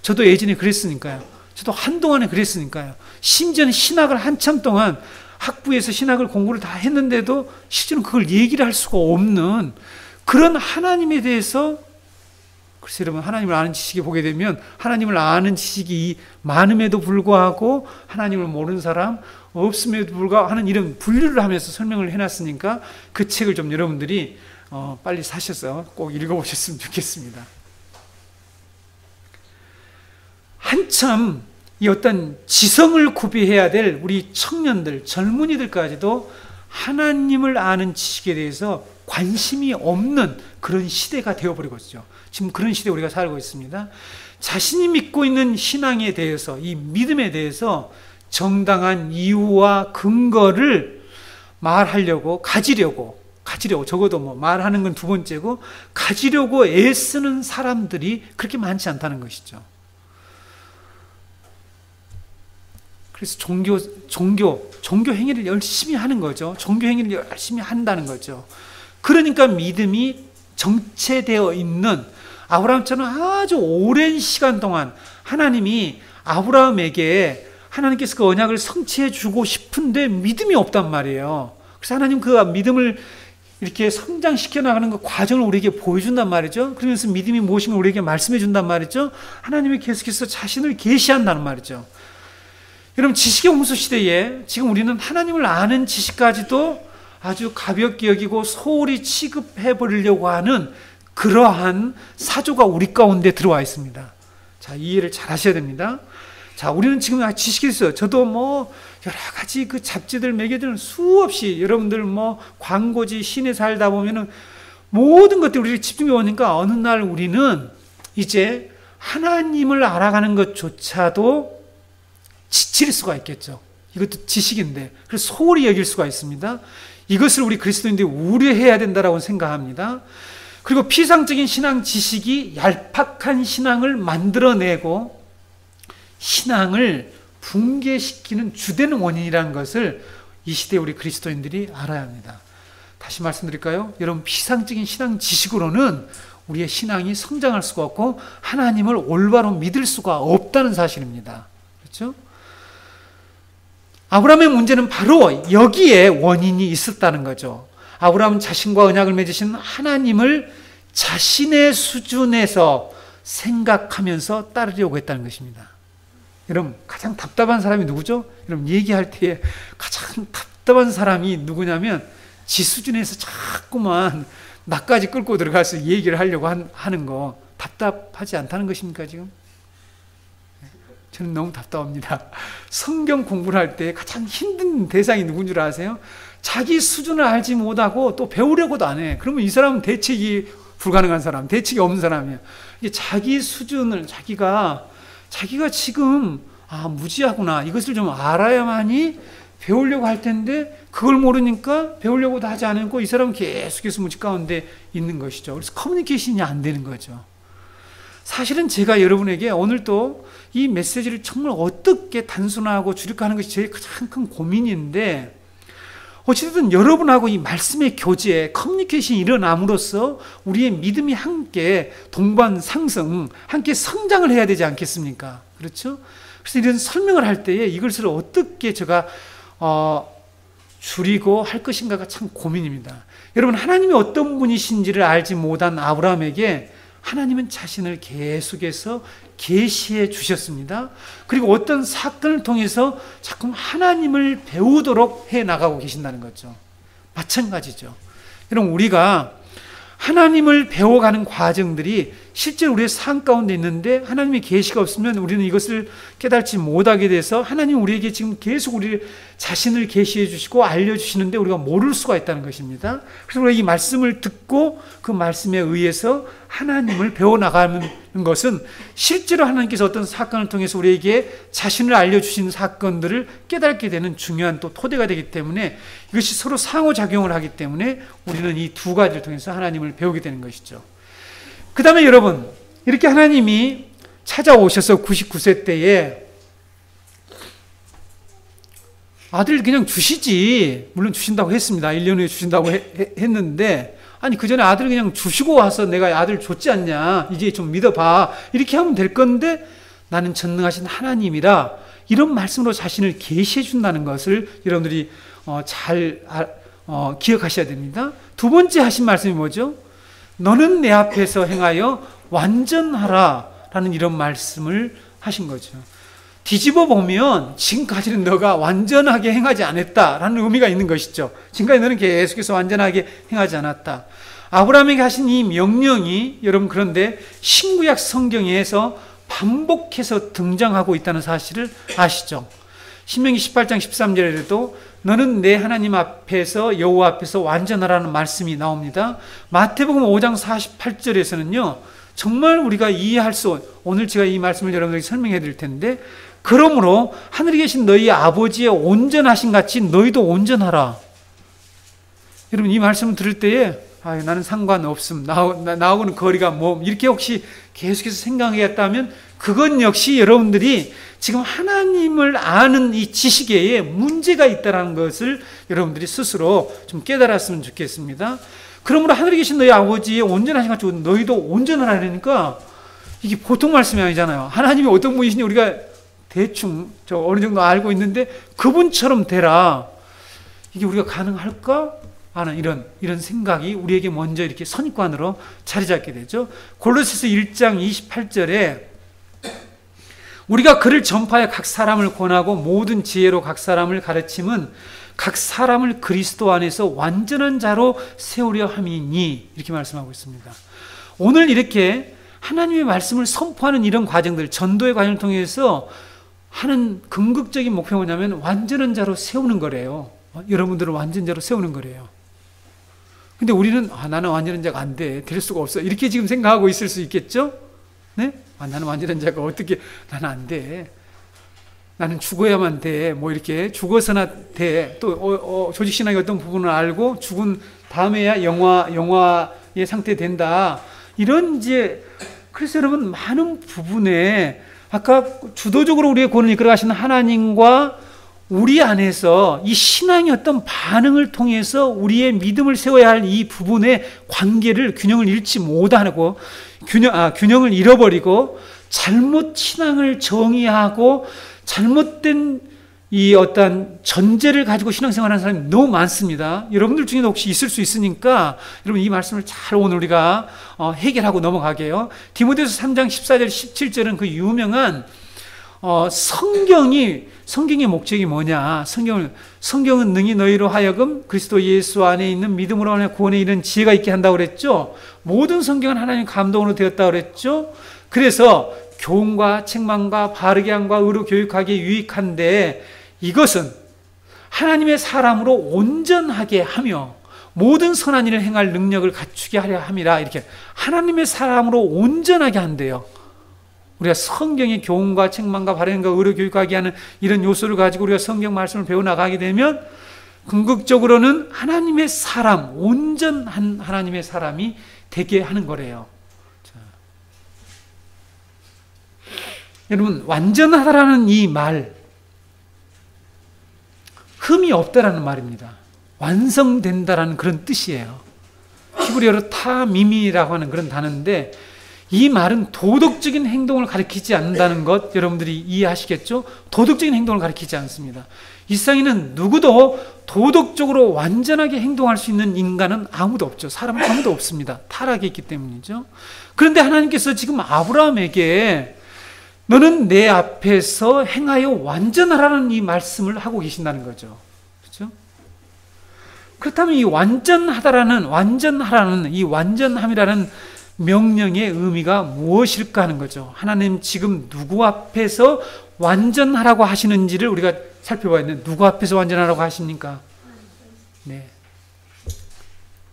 저도 예전에 그랬으니까요. 저도 한동안에 그랬으니까요. 심지어는 신학을 한참 동안 학부에서 신학을 공부를 다 했는데도 실제로 그걸 얘기를 할 수가 없는 그런 하나님에 대해서, 글쎄 여러분, 하나님을 아는 지식이 보게 되면 하나님을 아는 지식이 많음에도 불구하고 하나님을 모르는 사람 없음에도 불구하고 하는 이런 분류를 하면서 설명을 해놨으니까 그 책을 좀 여러분들이 빨리 사셔서 꼭 읽어보셨으면 좋겠습니다. 한참 이 어떤 지성을 구비해야 될 우리 청년들, 젊은이들까지도 하나님을 아는 지식에 대해서 관심이 없는 그런 시대가 되어버리고 있죠. 지금 그런 시대에 우리가 살고 있습니다. 자신이 믿고 있는 신앙에 대해서, 이 믿음에 대해서 정당한 이유와 근거를 말하려고, 가지려고, 적어도 뭐 말하는 건 두 번째고, 가지려고 애쓰는 사람들이 그렇게 많지 않다는 것이죠. 그래서 종교 행위를 열심히 하는 거죠. 종교 행위를 열심히 한다는 거죠. 그러니까 믿음이 정체되어 있는, 아브라함처럼 아주 오랜 시간 동안 하나님이 아브라함에게 하나님께서 그 언약을 성취해 주고 싶은데 믿음이 없단 말이에요. 그래서 하나님 그 믿음을 이렇게 성장시켜 나가는 그 과정을 우리에게 보여준단 말이죠. 그러면서 믿음이 무엇인가 우리에게 말씀해 준단 말이죠. 하나님이 계속해서 자신을 계시한다는 말이죠. 여러분, 지식의 홍수 시대에 지금 우리는 하나님을 아는 지식까지도 아주 가볍게 여기고 소홀히 취급해 버리려고 하는 그러한 사조가 우리 가운데 들어와 있습니다. 자, 이해를 잘 하셔야 됩니다. 자, 우리는 지금 지식이 있어요. 저도 뭐 여러 가지 그 잡지들 매개들은 수없이, 여러분들 뭐 광고지 시내 살다 보면은 모든 것들이 우리를 집중해 오니까 어느 날 우리는 이제 하나님을 알아가는 것조차도 지칠 수가 있겠죠. 이것도 지식인데, 그래서 소홀히 여길 수가 있습니다. 이것을 우리 그리스도인들이 우려해야 된다고 생각합니다. 그리고 피상적인 신앙 지식이 얄팍한 신앙을 만들어내고 신앙을 붕괴시키는 주된 원인이라는 것을 이 시대에 우리 그리스도인들이 알아야 합니다. 다시 말씀드릴까요? 여러분, 피상적인 신앙 지식으로는 우리의 신앙이 성장할 수가 없고 하나님을 올바로 믿을 수가 없다는 사실입니다. 그렇죠? 아브라함의 문제는 바로 여기에 원인이 있었다는 거죠. 아브라함은 자신과 언약을 맺으신 하나님을 자신의 수준에서 생각하면서 따르려고 했다는 것입니다. 여러분, 가장 답답한 사람이 누구죠? 여러분, 얘기할 때에 가장 답답한 사람이 누구냐면 지 수준에서 자꾸만 나까지 끌고 들어가서 얘기를 하려고 하는 거 답답하지 않다는 것입니까 지금? 저는 너무 답답합니다. 성경 공부를 할 때 가장 힘든 대상이 누군 줄 아세요? 자기 수준을 알지 못하고 또 배우려고도 안 해. 그러면 이 사람은 대책이 불가능한 사람, 대책이 없는 사람이에요. 이게 자기 수준을 자기가 지금 무지하구나, 이것을 좀 알아야만이 배우려고 할 텐데 그걸 모르니까 배우려고도 하지 않고 이 사람은 계속해서 무지 가운데 있는 것이죠. 그래서 커뮤니케이션이 안 되는 거죠. 사실은 제가 여러분에게 오늘도 이 메시지를 정말 어떻게 단순화하고 주력하는 것이 제 가장 큰 고민인데, 어쨌든 여러분하고 이 말씀의 교제, 커뮤니케이션이 일어남으로써 우리의 믿음이 함께 동반 상승, 함께 성장을 해야 되지 않겠습니까? 그렇죠? 그래서 이런 설명을 할 때에 이것을 어떻게 제가 줄이고 할 것인가가 참 고민입니다. 여러분, 하나님이 어떤 분이신지를 알지 못한 아브라함에게 하나님은 자신을 계속해서 계시해 주셨습니다. 그리고 어떤 사건을 통해서 자꾸 하나님을 배우도록 해 나가고 계신다는 거죠. 마찬가지죠. 여러분, 우리가 하나님을 배워가는 과정들이 실제로 우리의 삶 가운데 있는데 하나님의 계시가 없으면 우리는 이것을 깨닫지 못하게 돼서 하나님 우리에게 지금 계속 우리 자신을 계시해 주시고 알려주시는데 우리가 모를 수가 있다는 것입니다. 그래서 우리가 이 말씀을 듣고 그 말씀에 의해서 하나님을 배워나가는 것은 실제로 하나님께서 어떤 사건을 통해서 우리에게 자신을 알려주신 사건들을 깨닫게 되는 중요한 또 토대가 되기 때문에 이것이 서로 상호작용을 하기 때문에 우리는 이 두 가지를 통해서 하나님을 배우게 되는 것이죠. 그 다음에 여러분, 이렇게 하나님이 찾아오셔서 99세 때에 아들 그냥 주시지, 물론 주신다고 했습니다. 1년 후에 주신다고 했는데, 아니 그 전에 아들 그냥 주시고 와서 내가 아들 줬지 않냐, 이제 좀 믿어봐, 이렇게 하면 될 건데 나는 전능하신 하나님이라 이런 말씀으로 자신을 계시해 준다는 것을 여러분들이 잘 기억하셔야 됩니다. 두 번째 하신 말씀이 뭐죠? 너는 내 앞에서 행하여 완전하라 라는 이런 말씀을 하신 거죠. 뒤집어 보면 지금까지는 너가 완전하게 행하지 않았다라는 의미가 있는 것이죠. 지금까지 너는 계속해서 완전하게 행하지 않았다. 아브라함에게 하신 이 명령이 여러분 그런데 신구약 성경에서 반복해서 등장하고 있다는 사실을 아시죠? 신명기 18장 13절에도 너는 내 하나님 앞에서 여호와 앞에서 완전하라는 말씀이 나옵니다. 마태복음 5장 48절에서는요 정말 우리가 이해할 수, 오늘 제가 이 말씀을 여러분에게 설명해 드릴 텐데, 그러므로 하늘에 계신 너희 아버지의 온전하신 같이 너희도 온전하라. 여러분 이 말씀을 들을 때에 나는 상관없음, 나하고는 거리가 뭐 이렇게 혹시 계속해서 생각하겠다면 그건 역시 여러분들이 지금 하나님을 아는 이 지식에 문제가 있다는 것을 여러분들이 스스로 좀 깨달았으면 좋겠습니다. 그러므로 하늘에 계신 너희 아버지의 온전하신 같이 너희도 온전하라니까 이게 보통 말씀이 아니잖아요. 하나님이 어떤 분이신지 우리가 대충 어느 정도 알고 있는데 그분처럼 되라. 이게 우리가 가능할까? 하는 이런 생각이 우리에게 먼저 이렇게 선입관으로 자리 잡게 되죠. 골로새서 1장 28절에 우리가 그를 전파해 각 사람을 권하고 모든 지혜로 각 사람을 가르침은 각 사람을 그리스도 안에서 완전한 자로 세우려 함이니, 이렇게 말씀하고 있습니다. 오늘 이렇게 하나님의 말씀을 선포하는 이런 과정들, 전도의 과정을 통해서 하는 궁극적인 목표가 뭐냐면 완전한 자로 세우는 거래요. 여러분들을 완전한 자로 세우는 거래요. 근데 우리는 나는 완전한 자가 안 돼, 될 수가 없어, 이렇게 지금 생각하고 있을 수 있겠죠? 네? 나는 완전한 자가 어떻게, 나는 안 돼, 나는 죽어야만 돼, 뭐 이렇게 죽어서나 돼. 또 조직신학의 어떤 부분을 알고 죽은 다음에야 영화의 상태 된다, 이런 이제. 그래서 여러분 많은 부분에 아까 주도적으로 우리의 권을 이끌어 가시는 하나님과 우리 안에서 이 신앙의 어떤 반응을 통해서 우리의 믿음을 세워야 할 이 부분의 관계를 균형을 잃지 못하고 균형을 잃어버리고 잘못 신앙을 정의하고 잘못된 이 어떤 전제를 가지고 신앙생활하는 사람이 너무 많습니다. 여러분들 중에도 혹시 있을 수 있으니까 여러분 이 말씀을 잘 오늘 우리가 해결하고 넘어가게요. 디모데후서 3장 14절 17절은 그 유명한 성경의 목적이 뭐냐? 성경은 능히 너희로 하여금 그리스도 예수 안에 있는 믿음으로 하여 구원에 이른 지혜가 있게 한다고 그랬죠. 모든 성경은 하나님 감동으로 되었다고 그랬죠. 그래서 교훈과 책망과 바르게 함과 의로 교육하기에 유익한데 이것은 하나님의 사람으로 온전하게 하며 모든 선한 일을 행할 능력을 갖추게 하려 함이라. 이렇게 하나님의 사람으로 온전하게 한대요. 우리가 성경의 교훈과 책망과 바르게 의로 교육하게 하는 이런 요소를 가지고 우리가 성경 말씀을 배워나가게 되면 궁극적으로는 하나님의 사람, 온전한 하나님의 사람이 되게 하는 거래요. 여러분, 완전하다라는 이 말, 흠이 없다라는 말입니다. 완성된다라는 그런 뜻이에요. 히브리어로 타미미라고 하는 그런 단어인데 이 말은 도덕적인 행동을 가리키지 않는다는 것 여러분들이 이해하시겠죠? 도덕적인 행동을 가리키지 않습니다. 이 세상에는 누구도 도덕적으로 완전하게 행동할 수 있는 인간은 아무도 없죠. 사람 아무도 없습니다. 타락이 있기 때문이죠. 그런데 하나님께서 지금 아브라함에게 너는 내 앞에서 행하여 완전하라는 이 말씀을 하고 계신다는 거죠. 그렇죠? 그렇다면 이 완전하라는 이 완전함이라는 명령의 의미가 무엇일까 하는 거죠. 하나님 지금 누구 앞에서 완전하라고 하시는지를 우리가 살펴봐야 되는데 누구 앞에서 완전하라고 하십니까? 네.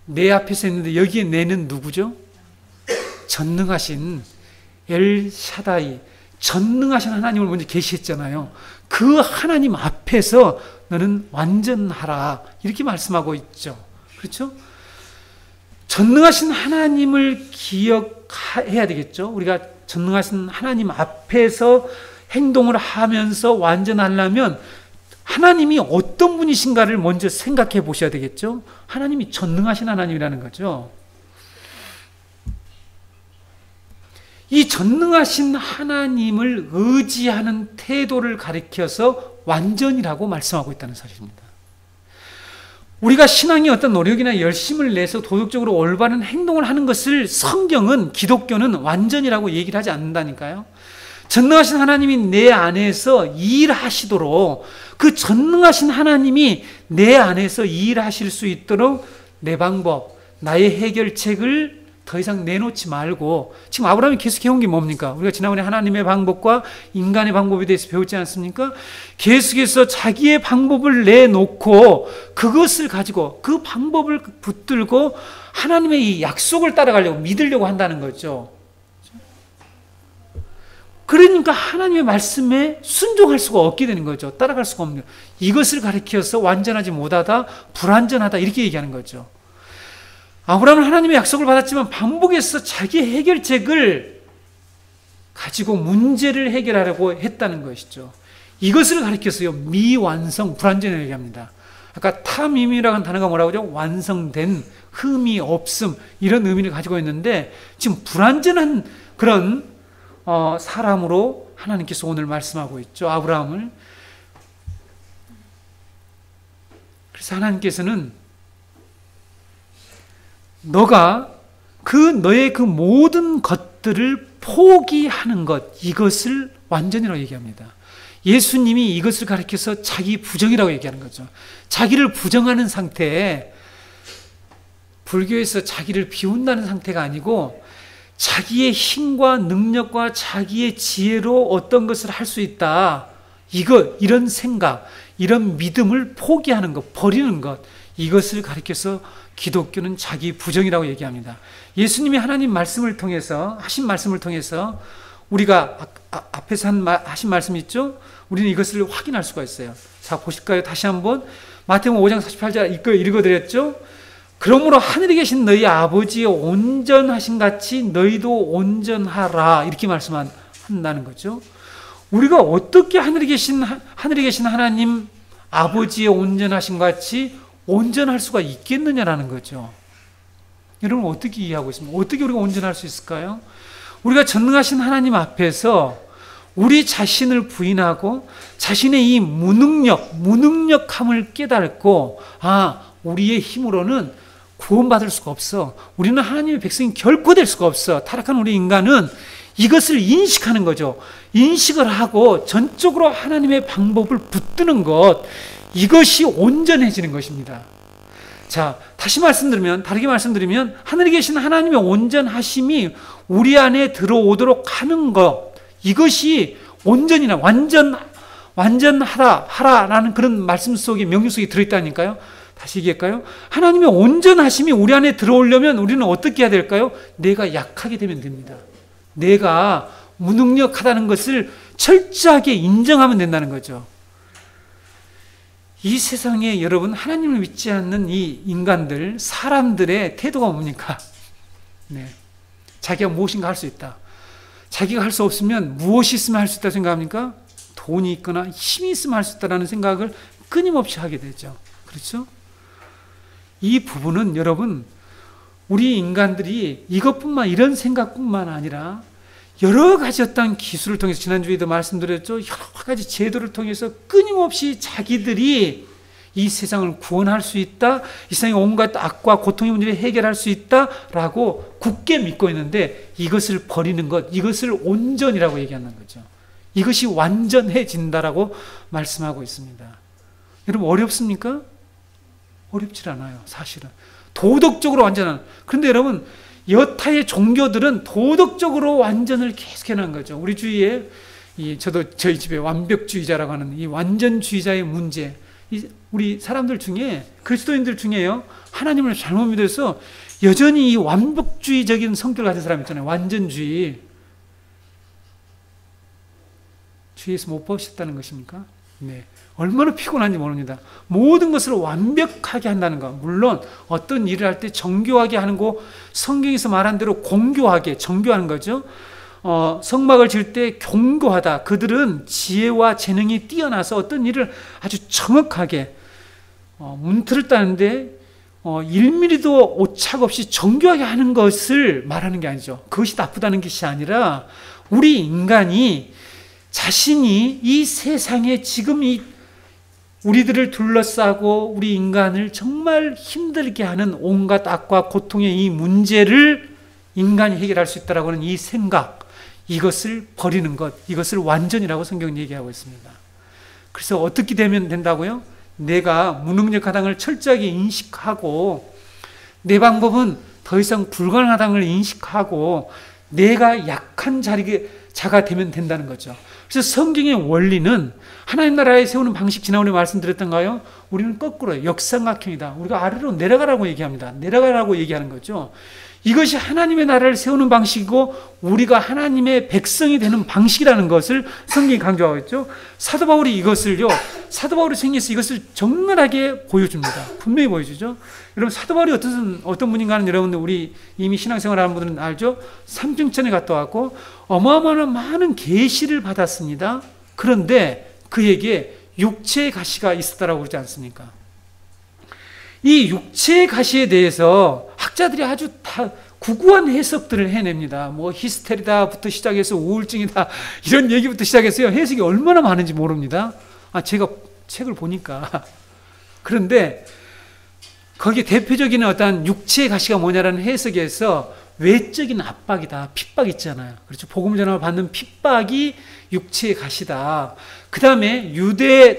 내 앞에서 있는데 여기에 내는 누구죠? 전능하신 엘샤다이, 전능하신 하나님을 먼저 계시했잖아요. 그 하나님 앞에서 너는 완전하라 이렇게 말씀하고 있죠. 그렇죠? 전능하신 하나님을 기억해야 되겠죠. 우리가 전능하신 하나님 앞에서 행동을 하면서 완전하려면 하나님이 어떤 분이신가를 먼저 생각해 보셔야 되겠죠. 하나님이 전능하신 하나님이라는 거죠. 이 전능하신 하나님을 의지하는 태도를 가리켜서 완전이라고 말씀하고 있다는 사실입니다. 우리가 신앙의 어떤 노력이나 열심을 내서 도덕적으로 올바른 행동을 하는 것을 성경은, 기독교는 완전이라고 얘기를 하지 않는다니까요. 전능하신 하나님이 내 안에서 일하시도록, 그 전능하신 하나님이 내 안에서 일하실 수 있도록 내 방법, 나의 해결책을 더 이상 내놓지 말고, 지금 아브라함이 계속 해온 게 뭡니까? 우리가 지난번에 하나님의 방법과 인간의 방법에 대해서 배웠지 않습니까? 계속해서 자기의 방법을 내놓고 그것을 가지고 그 방법을 붙들고 하나님의 이 약속을 따라가려고 믿으려고 한다는 거죠. 그러니까 하나님의 말씀에 순종할 수가 없게 되는 거죠. 따라갈 수가 없는 거예요. 이것을 가리켜서 완전하지 못하다, 불완전하다 이렇게 얘기하는 거죠. 아브라함은 하나님의 약속을 받았지만 반복해서 자기 해결책을 가지고 문제를 해결하려고 했다는 것이죠. 이것을 가리켜서요, 미완성, 불완전을 얘기합니다. 아까 탐임이라는 하는 단어가 뭐라고 하죠? 완성된, 흠이 없음, 이런 의미를 가지고 있는데 지금 불완전한 그런 사람으로 하나님께서 오늘 말씀하고 있죠. 아브라함을. 그래서 하나님께서는 너가 너의 그 모든 것들을 포기하는 것, 이것을 완전이라고 얘기합니다. 예수님이 이것을 가리켜서 자기 부정이라고 얘기하는 거죠. 자기를 부정하는 상태에, 불교에서 자기를 비운다는 상태가 아니고 자기의 힘과 능력과 자기의 지혜로 어떤 것을 할 수 있다, 이런 생각, 이런 믿음을 포기하는 것, 버리는 것, 이것을 가리켜서 기독교는 자기 부정이라고 얘기합니다. 예수님이 하나님 말씀을 통해서, 하신 말씀을 통해서 우리가 앞에서 하신 말씀 있죠? 우리는 이것을 확인할 수가 있어요. 자, 보실까요? 다시 한번 마태복음 5장 48절 읽어드렸죠? 그러므로 하늘에 계신 너희 아버지의 온전하신 같이 너희도 온전하라, 이렇게 말씀한다는 거죠. 우리가 어떻게 하늘에 계신 하나님 아버지의 온전하신 것 같이 온전할 수가 있겠느냐라는 거죠. 여러분 어떻게 이해하고 있습니까? 어떻게 우리가 온전할 수 있을까요? 우리가 전능하신 하나님 앞에서 우리 자신을 부인하고 자신의 이 무능력함을 깨닫고 우리의 힘으로는 구원받을 수가 없어. 우리는 하나님의 백성이 결코 될 수가 없어. 타락한 우리 인간은 이것을 인식하는 거죠. 인식을 하고 전적으로 하나님의 방법을 붙드는 것, 이것이 온전해지는 것입니다. 자, 다르게 말씀드리면 하늘에 계신 하나님의 온전하심이 우리 안에 들어오도록 하는 것, 이것이 온전이나 하라라는 그런 말씀 속에, 명령 속에 들어있다니까요. 다시 얘기할까요? 하나님의 온전하심이 우리 안에 들어오려면 우리는 어떻게 해야 될까요? 내가 약하게 되면 됩니다. 내가 무능력하다는 것을 철저하게 인정하면 된다는 거죠. 이 세상에 여러분, 하나님을 믿지 않는 이 인간들, 사람들의 태도가 뭡니까? 자기가 무엇인가 할 수 있다. 자기가 할 수 없으면 무엇이 있으면 할 수 있다고 생각합니까? 돈이 있거나 힘이 있으면 할 수 있다는 생각을 끊임없이 하게 되죠. 그렇죠? 이 부분은 여러분, 우리 인간들이 이런 생각뿐만 아니라 여러 가지 어떤 기술을 통해서, 지난주에도 말씀드렸죠. 여러 가지 제도를 통해서 끊임없이 자기들이 이 세상을 구원할 수 있다, 이 세상의 온갖 악과 고통의 문제를 해결할 수 있다라고 굳게 믿고 있는데, 이것을 버리는 것, 이것을 온전이라고 얘기하는 거죠. 이것이 완전해진다라고 말씀하고 있습니다. 여러분 어렵습니까? 어렵질 않아요. 사실은 도덕적으로 완전한. 그런데 여러분, 여타의 종교들은 도덕적으로 완전을 계속해 놓은 거죠. 우리 주위에 저희 집에 완벽주의자라고 하는 이 완전주의자의 문제, 우리 사람들 중에, 그리스도인들 중에요, 하나님을 잘못 믿어서 여전히 이 완벽주의적인 성격을 가진 사람 있잖아요. 완전주의. 주위에서 못 보셨다는 것입니까? 네. 얼마나 피곤한지 모릅니다. 모든 것을 완벽하게 한다는 것. 물론 어떤 일을 할 때 정교하게 하는 거, 성경에서 말한 대로 공교하게, 정교하는 거죠. 성막을 지을 때 견고하다. 그들은 지혜와 재능이 뛰어나서 어떤 일을 아주 정확하게, 문틀을 따는데 1mm도 오착 없이 정교하게 하는 것을 말하는 게 아니죠. 그것이 나쁘다는 것이 아니라, 우리 인간이 자신이 이 세상에 지금 우리들을 둘러싸고 우리 인간을 정말 힘들게 하는 온갖 악과 고통의 이 문제를 인간이 해결할 수 있다라고 하는 이 생각, 이것을 버리는 것, 이것을 완전이라고 성경은 얘기하고 있습니다. 그래서 어떻게 되면 된다고요? 내가 무능력하다는 걸 철저하게 인식하고, 내 방법은 더 이상 불가능하다는 걸 인식하고, 내가 약한 자가 되면 된다는 거죠. 그래서 성경의 원리는, 하나님 나라에 세우는 방식, 지난번에 말씀드렸던가요? 우리는 거꾸로요. 역삼각형이다. 우리가 아래로 내려가라고 얘기합니다. 내려가라고 얘기하는 거죠. 이것이 하나님의 나라를 세우는 방식이고 우리가 하나님의 백성이 되는 방식이라는 것을 성경이 강조하고 있죠. 사도 바울이 생에서 이것을 적나라하게 보여줍니다. 분명히 보여주죠. 여러분, 사도 바울이 어떤 분인가는 여러분들, 우리 이미 신앙생활하는 분들은 알죠. 삼중천에 갔다 왔고 어마어마한 많은 계시를 받았습니다. 그런데 그에게 육체의 가시가 있었다라고 그러지 않습니까? 이 육체의 가시에 대해서 학자들이 아주 다 구구한 해석들을 해냅니다. 뭐 히스테리다부터 시작해서 우울증이다, 이런 얘기부터 시작해서요, 해석이 얼마나 많은지 모릅니다. 제가 책을 보니까. 그런데 거기에 대표적인 어떤 육체의 가시가 뭐냐라는 해석에서 외적인 압박이다, 핍박 있잖아요. 그렇죠. 복음 전함을 받는 핍박이 육체의 가시다. 그 다음에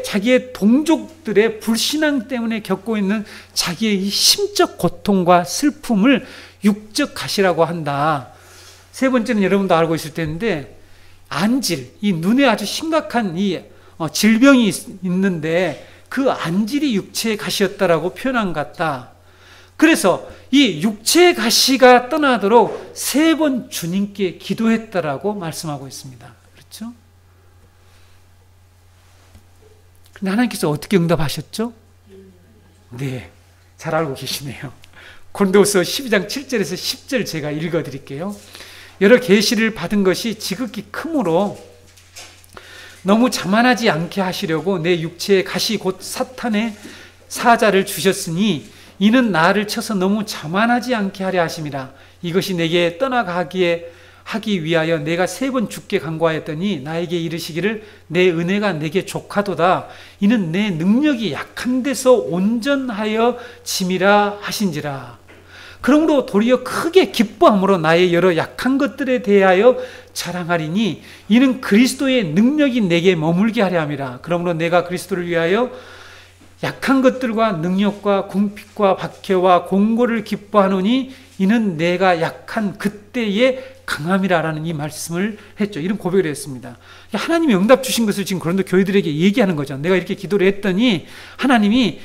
자기의 동족들의 불신앙 때문에 겪고 있는 자기의 이 심적 고통과 슬픔을 육적 가시라고 한다. 세 번째는 여러분도 알고 있을 텐데, 안질, 이 눈에 아주 심각한 질병이 있는데 그 안질이 육체의 가시였다라고 표현한 것 같다. 그래서 이 육체의 가시가 떠나도록 3번 주님께 기도했다라고 말씀하고 있습니다. 그렇죠? 근데 하나님께서 어떻게 응답하셨죠? 네, 잘 알고 계시네요. 고린도후서 12장 7절에서 10절 제가 읽어드릴게요. 여러 계시를 받은 것이 지극히 크므로 너무 자만하지 않게 하시려고 내 육체의 가시 곧 사탄의 사자를 주셨으니 이는 나를 쳐서 너무 자만하지 않게 하려 하심이라. 이것이 내게 떠나가기에 하기 위하여 내가 3번 죽게 간구하였더니 나에게 이르시기를 내 은혜가 내게 족하도다. 이는 내 능력이 약한 데서 온전하여 짐이라 하신지라. 그러므로 도리어 크게 기뻐함으로 나의 여러 약한 것들에 대하여 자랑하리니 이는 그리스도의 능력이 내게 머물게 하려 함이라. 그러므로 내가 그리스도를 위하여 약한 것들과 능력과 궁핍과 박해와 공고를 기뻐하노니 이는 내가 약한 그때의 강함이라라는 이 말씀을 했죠. 이런 고백을 했습니다. 하나님이 응답 주신 것을 지금 고린도 교회들에게 얘기하는 거죠. 내가 이렇게 기도를 했더니 하나님이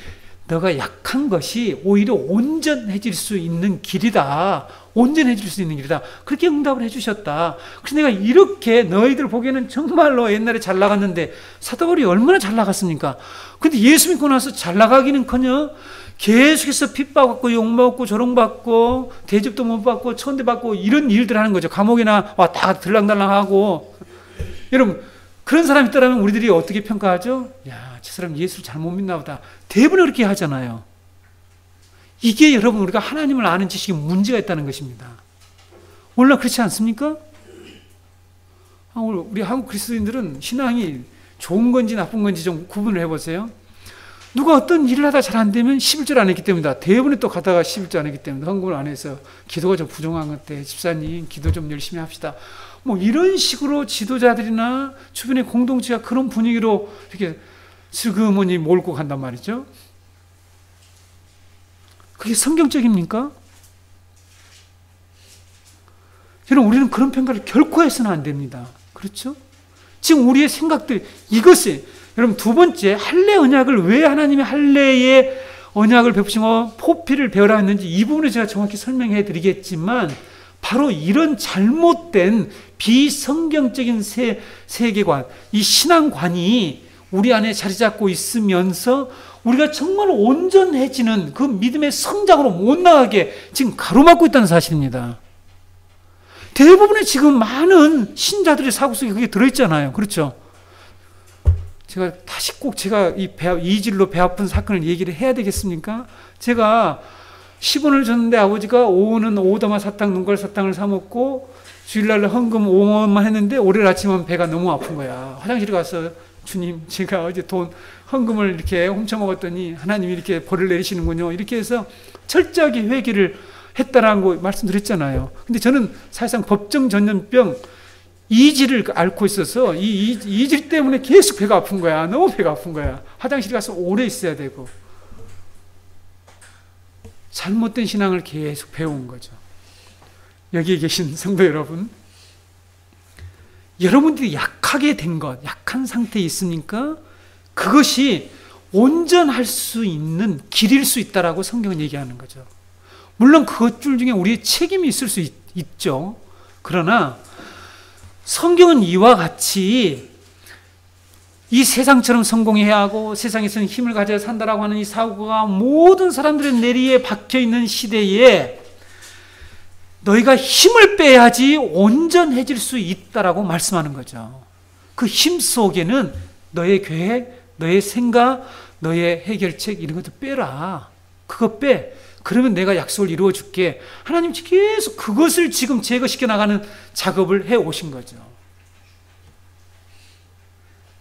너가 약한 것이 오히려 온전해질 수 있는 길이다. 온전해질 수 있는 길이다. 그렇게 응답을 해주셨다. 그래서 내가 이렇게 너희들 보기에는 정말로 옛날에 잘 나갔는데 사도 바울이 얼마나 잘 나갔습니까? 근데 예수 믿고 나서 잘 나가기는커녕 계속해서 핍박받고 욕먹고 조롱받고 대접도 못 받고 천대받고 이런 일들 하는 거죠. 감옥이나 다 들랑달랑하고. 여러분 그런 사람이 있다면 우리들이 어떻게 평가하죠? 야, 저 사람 예수를 잘못 믿나 보다. 대부분 그렇게 하잖아요. 이게 여러분 우리가 하나님을 아는 지식에 문제가 있다는 것입니다. 원래 그렇지 않습니까? 우리 한국 그리스도인들은 신앙이 좋은 건지 나쁜 건지 좀 구분을 해보세요. 누가 어떤 일을 하다 잘 안 되면 11절 안 했기 때문이다. 대부분이 또 가다가 11절 안 했기 때문에 헌금을 안 해서 기도가 좀 부족한 것 같아. 집사님 기도 좀 열심히 합시다. 뭐 이런 식으로 지도자들이나 주변의 공동체가 그런 분위기로 이렇게 슬그머니 몰고 간단 말이죠. 그게 성경적입니까? 여러분 우리는 그런 평가를 결코 해서는 안 됩니다. 그렇죠? 지금 우리의 생각들 이것이 여러분 두 번째 할례 언약을 왜 하나님이 할례의 언약을 베푸시고 포피를 배우라 했는지 이 부분을 제가 정확히 설명해 드리겠지만 바로 이런 잘못된 비성경적인 세계관, 이 신앙관이 우리 안에 자리 잡고 있으면서 우리가 정말 온전해지는 그 믿음의 성장으로 못 나가게 지금 가로막고 있다는 사실입니다. 대부분의 지금 많은 신자들의 사고 속에 그게 들어있잖아요. 그렇죠? 제가 다시 꼭 제가 이 질로 배 아픈 사건을 얘기를 해야 되겠습니까? 제가 10원을 줬는데 아버지가 오후는 오도마 사탕, 눈갈 사탕을 사 먹고 주일날 헌금 5원만 했는데 월요일 아침은 배가 너무 아픈 거야. 화장실에 가서 주님 제가 어제 돈 헌금을 이렇게 훔쳐먹었더니 하나님이 이렇게 벌을 내리시는군요. 이렇게 해서 철저하게 회개를 했다라는 거 말씀드렸잖아요. 근데 저는 사실상 법정 전염병 이질을 앓고 있어서 이 이질 때문에 계속 배가 아픈 거야. 너무 배가 아픈 거야. 화장실에 가서 오래 있어야 되고. 잘못된 신앙을 계속 배운 거죠. 여기에 계신 성도 여러분, 여러분들이 약하게 된 것, 약한 상태에 있으니까 그것이 온전할 수 있는 길일 수 있다라고 성경은 얘기하는 거죠. 물론 그것들 중에 우리의 책임이 있을 수 있죠. 그러나 성경은 이와 같이 이 세상처럼 성공해야 하고 세상에서는 힘을 가져야 산다라고 하는 이 사고가 모든 사람들의 내리에 박혀있는 시대에 너희가 힘을 빼야지 온전해질 수 있다라고 말씀하는 거죠. 그 힘 속에는 너의 계획, 너의 생각, 너의 해결책 이런 것도 빼라. 그거 빼. 그러면 내가 약속을 이루어 줄게. 하나님 계속 그것을 지금 제거시켜 나가는 작업을 해 오신 거죠.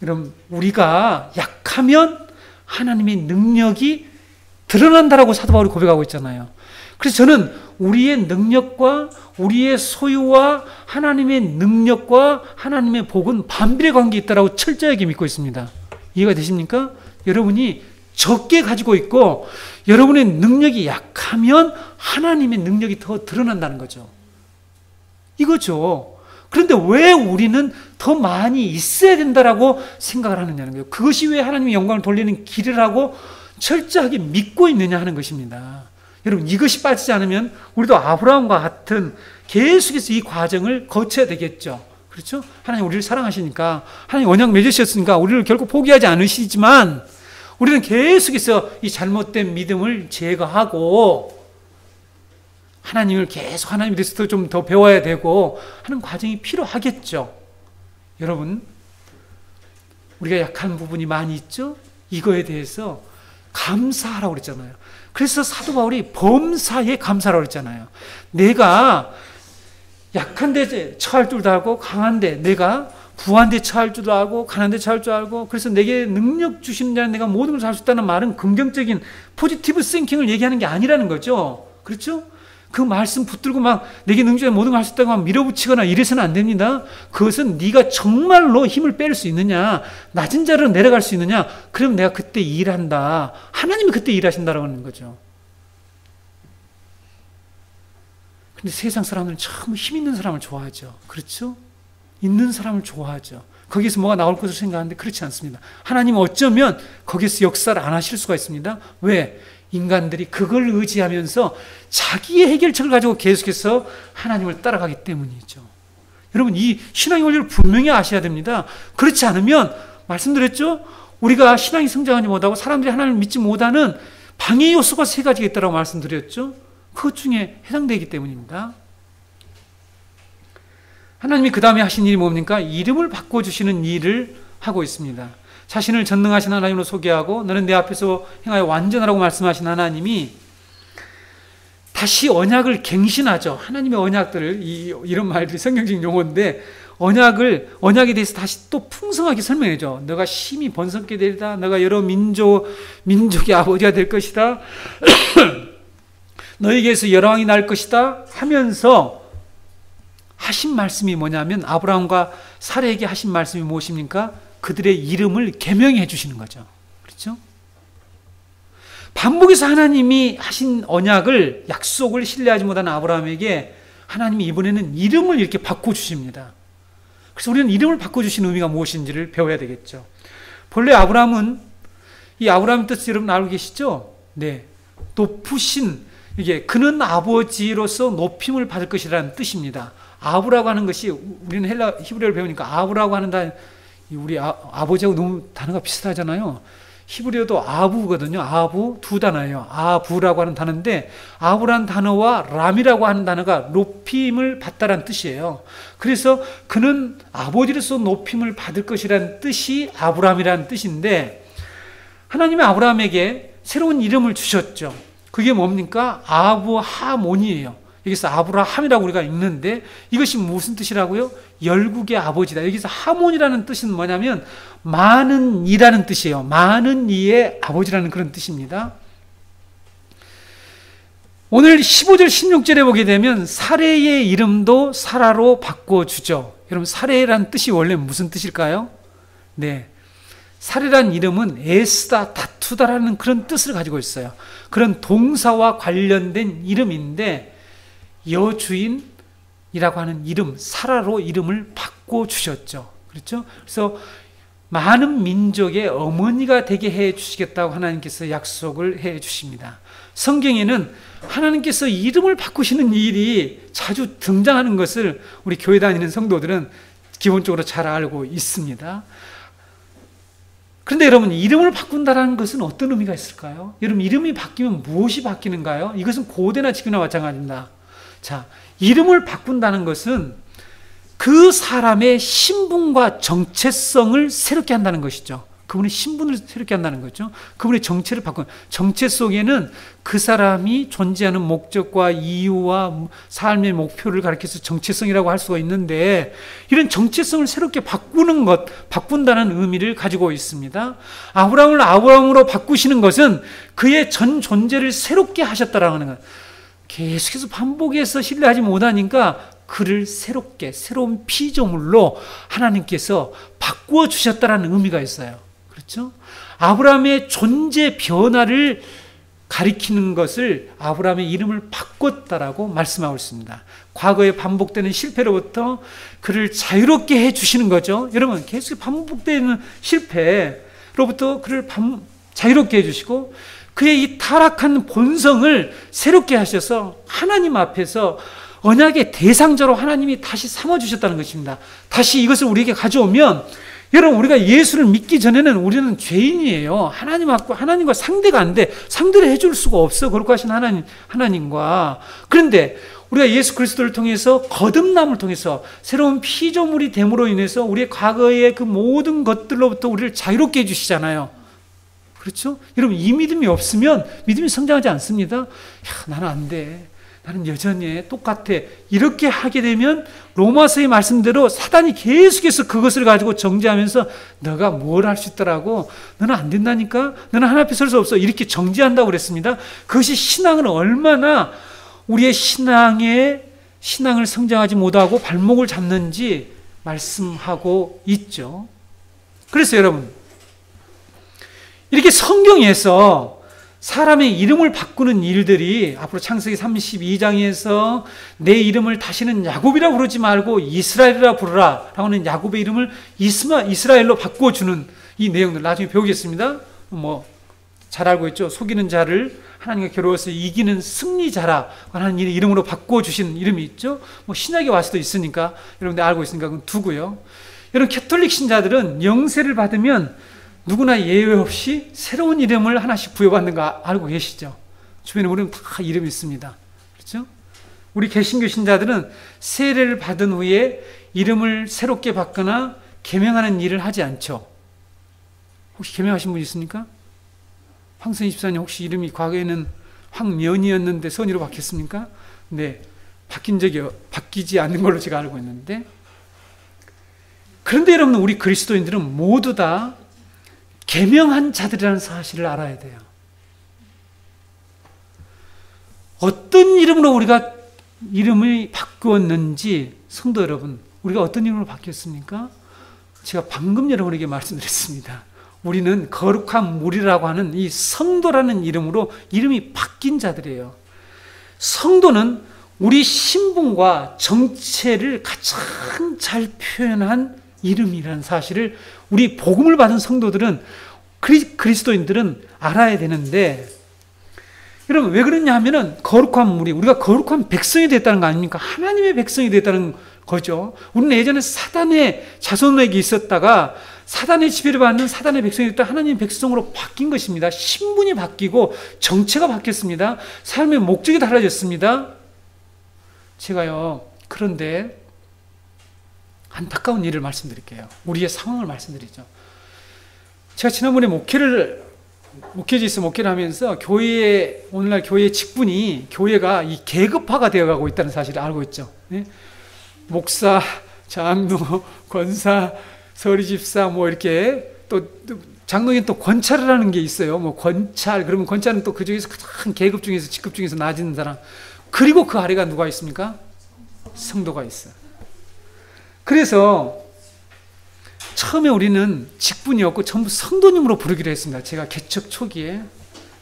여러분 우리가 약하면 하나님의 능력이 드러난다라고 사도 바울이 고백하고 있잖아요. 그래서 저는 우리의 능력과 우리의 소유와 하나님의 능력과 하나님의 복은 반비례 관계에 있다라고 철저하게 믿고 있습니다. 이해가 되십니까? 여러분이 적게 가지고 있고 여러분의 능력이 약하면 하나님의 능력이 더 드러난다는 거죠. 이거죠. 그런데 왜 우리는 더 많이 있어야 된다라고 생각을 하느냐는 거예요. 그것이 왜 하나님의 영광을 돌리는 길이라고 철저하게 믿고 있느냐 하는 것입니다. 여러분 이것이 빠지지 않으면 우리도 아브라함과 같은 계속해서 이 과정을 거쳐야 되겠죠. 그렇죠? 하나님 우리를 사랑하시니까 하나님 언약 맺으셨으니까 우리를 결코 포기하지 않으시지만 우리는 계속해서 이 잘못된 믿음을 제거하고 하나님을 계속 하나님에 대해서 좀 더 배워야 되고 하는 과정이 필요하겠죠. 여러분 우리가 약한 부분이 많이 있죠? 이거에 대해서 감사하라고 그랬잖아요. 그래서 사도 바울이 범사에 감사하라고 그랬잖아요. 내가 약한데 처할 줄도 알고, 강한데 내가 부한데 처할 줄도 알고, 가난데 처할 줄 알고, 그래서 내게 능력 주시는 자는 내가 모든 걸 할 수 있다는 말은 긍정적인 포지티브 싱킹을 얘기하는 게 아니라는 거죠. 그렇죠? 그 말씀 붙들고 막 내게 능력 주시는 모든 걸 할 수 있다고 막 밀어붙이거나 이래서는 안 됩니다. 그것은 네가 정말로 힘을 뺄 수 있느냐, 낮은 자리로 내려갈 수 있느냐, 그럼 내가 그때 일한다. 하나님이 그때 일하신다라고 하는 거죠. 근데 세상 사람들은 참 힘 있는 사람을 좋아하죠. 그렇죠? 있는 사람을 좋아하죠. 거기서 뭐가 나올 것을 생각하는데 그렇지 않습니다. 하나님은 어쩌면 거기서 역사를 안 하실 수가 있습니다. 왜? 인간들이 그걸 의지하면서 자기의 해결책을 가지고 계속해서 하나님을 따라가기 때문이죠. 여러분, 이 신앙의 원리를 분명히 아셔야 됩니다. 그렇지 않으면 말씀드렸죠? 우리가 신앙이 성장하지 못하고 사람들이 하나님을 믿지 못하는 방해 요소가 세 가지가 있다고 말씀드렸죠? 그것 중에 해당되기 때문입니다. 하나님이 그 다음에 하신 일이 뭡니까? 이름을 바꿔주시는 일을 하고 있습니다. 자신을 전능하신 하나님으로 소개하고 너는 내 앞에서 행하여 완전하라고 말씀하신 하나님이 다시 언약을 갱신하죠. 하나님의 언약들을, 이런 말들이 성경적 용어인데, 언약에 대해서 다시 또 풍성하게 설명해줘. 너가 심히 번성케 되리다. 너가 여러 민족의 아버지가 될 것이다. 너에게서 여러 왕이 날 것이다 하면서 하신 말씀이 뭐냐면, 아브라함과 사라에게 하신 말씀이 무엇입니까? 그들의 이름을 계명해 주시는 거죠. 그렇죠? 반복해서 하나님이 하신 언약을, 약속을 신뢰하지 못하는 아브라함에게 하나님이 이번에는 이름을 이렇게 바꿔주십니다. 그래서 우리는 이름을 바꿔주신 의미가 무엇인지를 배워야 되겠죠. 본래 아브라함은, 이 아브라함의 뜻을 여러분 알고 계시죠? 네. 높으신, 이게 그는 아버지로서 높임을 받을 것이라는 뜻입니다. 아브라고 하는 것이, 우리는 히브리어를 배우니까 아브라고 하는 단어, 우리 아버지하고 너무 단어가 비슷하잖아요. 히브리어도 아부거든요. 아부, 두 단어예요. 아부라고 하는 단어인데, 아부라는 단어와 람이라고 하는 단어가 높임을 받다라는 뜻이에요. 그래서 그는 아버지로서 높임을 받을 것이라는 뜻이 아브람이라는 뜻인데, 하나님이 아브람에게 새로운 이름을 주셨죠. 그게 뭡니까? 아브하몬이에요. 여기서 아브라함이라고 우리가 읽는데, 이것이 무슨 뜻이라고요? 열국의 아버지다. 여기서 하몬이라는 뜻은 뭐냐면 많은 이라는 뜻이에요. 많은 이의 아버지라는 그런 뜻입니다. 오늘 15절 16절에 보게 되면 사레의 이름도 사라로 바꿔주죠. 여러분, 사레라는 뜻이 원래 무슨 뜻일까요? 네, 사레라는 이름은 애쓰다, 다투다라는 그런 뜻을 가지고 있어요. 그런 동사와 관련된 이름인데, 여주인이라고 하는 이름, 사라로 이름을 바꿔주셨죠. 그렇죠? 그래서 많은 민족의 어머니가 되게 해 주시겠다고 하나님께서 약속을 해 주십니다. 성경에는 하나님께서 이름을 바꾸시는 일이 자주 등장하는 것을 우리 교회 다니는 성도들은 기본적으로 잘 알고 있습니다. 그런데 여러분, 이름을 바꾼다는 것은 어떤 의미가 있을까요? 여러분, 이름이 바뀌면 무엇이 바뀌는가요? 이것은 고대나 지금이나 마찬가지입니다. 자, 이름을 바꾼다는 것은 그 사람의 신분과 정체성을 새롭게 한다는 것이죠. 그분의 신분을 새롭게 한다는 거죠. 그분의 정체를 바꾸는, 정체 속에는 그 사람이 존재하는 목적과 이유와 삶의 목표를 가리켜서 정체성이라고 할 수가 있는데, 이런 정체성을 새롭게 바꾸는 것, 바꾼다는 의미를 가지고 있습니다. 아브라함을 아브라함으로 바꾸시는 것은 그의 전 존재를 새롭게 하셨다라고 하는 것. 계속해서 반복해서 신뢰하지 못하니까 그를 새롭게, 새로운 피조물로 하나님께서 바꾸어 주셨다는 의미가 있어요. 그렇죠? 아브라함의 존재 변화를 가리키는 것을 아브라함의 이름을 바꿨다라고 말씀하고 있습니다. 과거에 반복되는 실패로부터 그를 자유롭게 해주시는 거죠. 여러분, 계속 반복되는 실패로부터 그를 자유롭게 해주시고, 그의 이 타락한 본성을 새롭게 하셔서 하나님 앞에서 언약의 대상자로 하나님이 다시 삼아주셨다는 것입니다. 다시 이것을 우리에게 가져오면, 여러분, 우리가 예수를 믿기 전에는 우리는 죄인이에요. 하나님과 상대가 안 돼. 상대를 해줄 수가 없어. 그렇게 하신 하나님과. 그런데 우리가 예수 그리스도를 통해서 거듭남을 통해서 새로운 피조물이 됨으로 인해서 우리의 과거의 그 모든 것들로부터 우리를 자유롭게 해주시잖아요. 그렇죠? 여러분, 이 믿음이 없으면 믿음이 성장하지 않습니다. 야, 나는 안 돼. 나는 여전히 똑같아. 이렇게 하게 되면 로마서의 말씀대로 사단이 계속해서 그것을 가지고 정죄하면서 너가 뭘 할 수 있더라고. 너는 안 된다니까. 너는 하나님 앞에 설 수 없어. 이렇게 정죄한다고 그랬습니다. 그것이 신앙을 얼마나 우리의 신앙을 성장하지 못하고 발목을 잡는지 말씀하고 있죠. 그래서 여러분, 이렇게 성경에서 사람의 이름을 바꾸는 일들이 앞으로 창세기 32장에서 내 이름을 다시는 야곱이라 부르지 말고 이스라엘이라 부르라 라고 하는 야곱의 이름을 이스라엘로 바꿔주는 이 내용들 나중에 배우겠습니다. 잘 알고 있죠. 속이는 자를 하나님과 겨루어서 이기는 승리자라 하는 이름으로 바꿔주신 이름이 있죠. 신약에 와서도 있으니까 여러분들 알고 있으니까 그건 두고요. 여러분, 캐톨릭 신자들은 영세를 받으면 누구나 예외 없이 새로운 이름을 하나씩 부여받는 거 알고 계시죠? 주변에 우리는 다 이름이 있습니다. 그렇죠? 우리 개신교 신자들은 세례를 받은 후에 이름을 새롭게 바꾸거나 개명하는 일을 하지 않죠. 혹시 개명하신 분 있습니까? 황선희 집사님 혹시 이름이 과거에는 황면이었는데 선희로 바뀌었습니까? 네, 바뀌지 않는 걸로 제가 알고 있는데, 그런데 여러분, 우리 그리스도인들은 모두 다 계명한 자들이라는 사실을 알아야 돼요. 어떤 이름으로 우리가 이름을 바꾸었는지, 성도 여러분, 우리가 어떤 이름으로 바뀌었습니까? 제가 방금 여러분에게 말씀드렸습니다. 우리는 거룩한 무리라고 하는 이 성도라는 이름으로 이름이 바뀐 자들이에요. 성도는 우리 신분과 정체를 가장 잘 표현한 이름이라는 사실을 우리 복음을 받은 성도들은, 그리스도인들은 알아야 되는데, 여러분 왜 그러냐 하면은 거룩한 무리, 우리가 거룩한 백성이 됐다는 거 아닙니까? 하나님의 백성이 됐다는 거죠. 우리는 예전에 사단의 자손에게 있었다가 사단의 지배를 받는 사단의 백성이 됐다 하나님의 백성으로 바뀐 것입니다. 신분이 바뀌고 정체가 바뀌었습니다. 삶의 목적이 달라졌습니다. 제가요, 그런데 안타까운 일을 말씀드릴게요. 우리의 상황을 말씀드리죠. 제가 지난번에 목회지에서 목회를 하면서 오늘날 교회의 직분이, 교회가 이 계급화가 되어가고 있다는 사실을 알고 있죠. 네? 목사, 장로, 권사, 서리집사, 이렇게 또 장로인 또 권찰을 하는 게 있어요. 권찰, 그러면 권찰은 또 그 중에서 가장 계급 중에서, 직급 중에서 낮은 사람. 그리고 그 아래가 누가 있습니까? 성도가 있어요. 그래서 처음에 우리는 직분이 없고 전부 성도님으로 부르기로 했습니다. 제가 개척 초기에.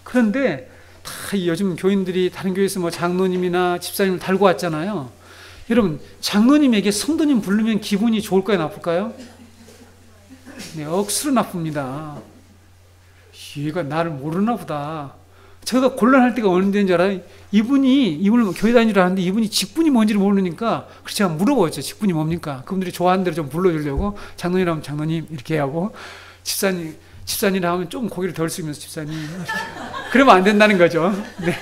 그런데 다 요즘 교인들이 다른 교회에서 장로님이나 집사님을 달고 왔잖아요. 여러분, 장로님에게 성도님 부르면 기분이 좋을까요, 나쁠까요? 네, 억수로 나쁩니다. 얘가 나를 모르나 보다. 제가 곤란할 때가 어느 때인 줄 알아요? 이분을 교회 다니러 하는데 이분이 직분이 뭔지를 모르니까, 그래서 제가 물어보죠. 직분이 뭡니까? 그분들이 좋아하는 대로 좀 불러주려고, 장로님이라면 장로님 이렇게 하고, 집사님이라 하면 좀 고개를 덜 숙이면서 집사님. 그러면 안 된다는 거죠. 네.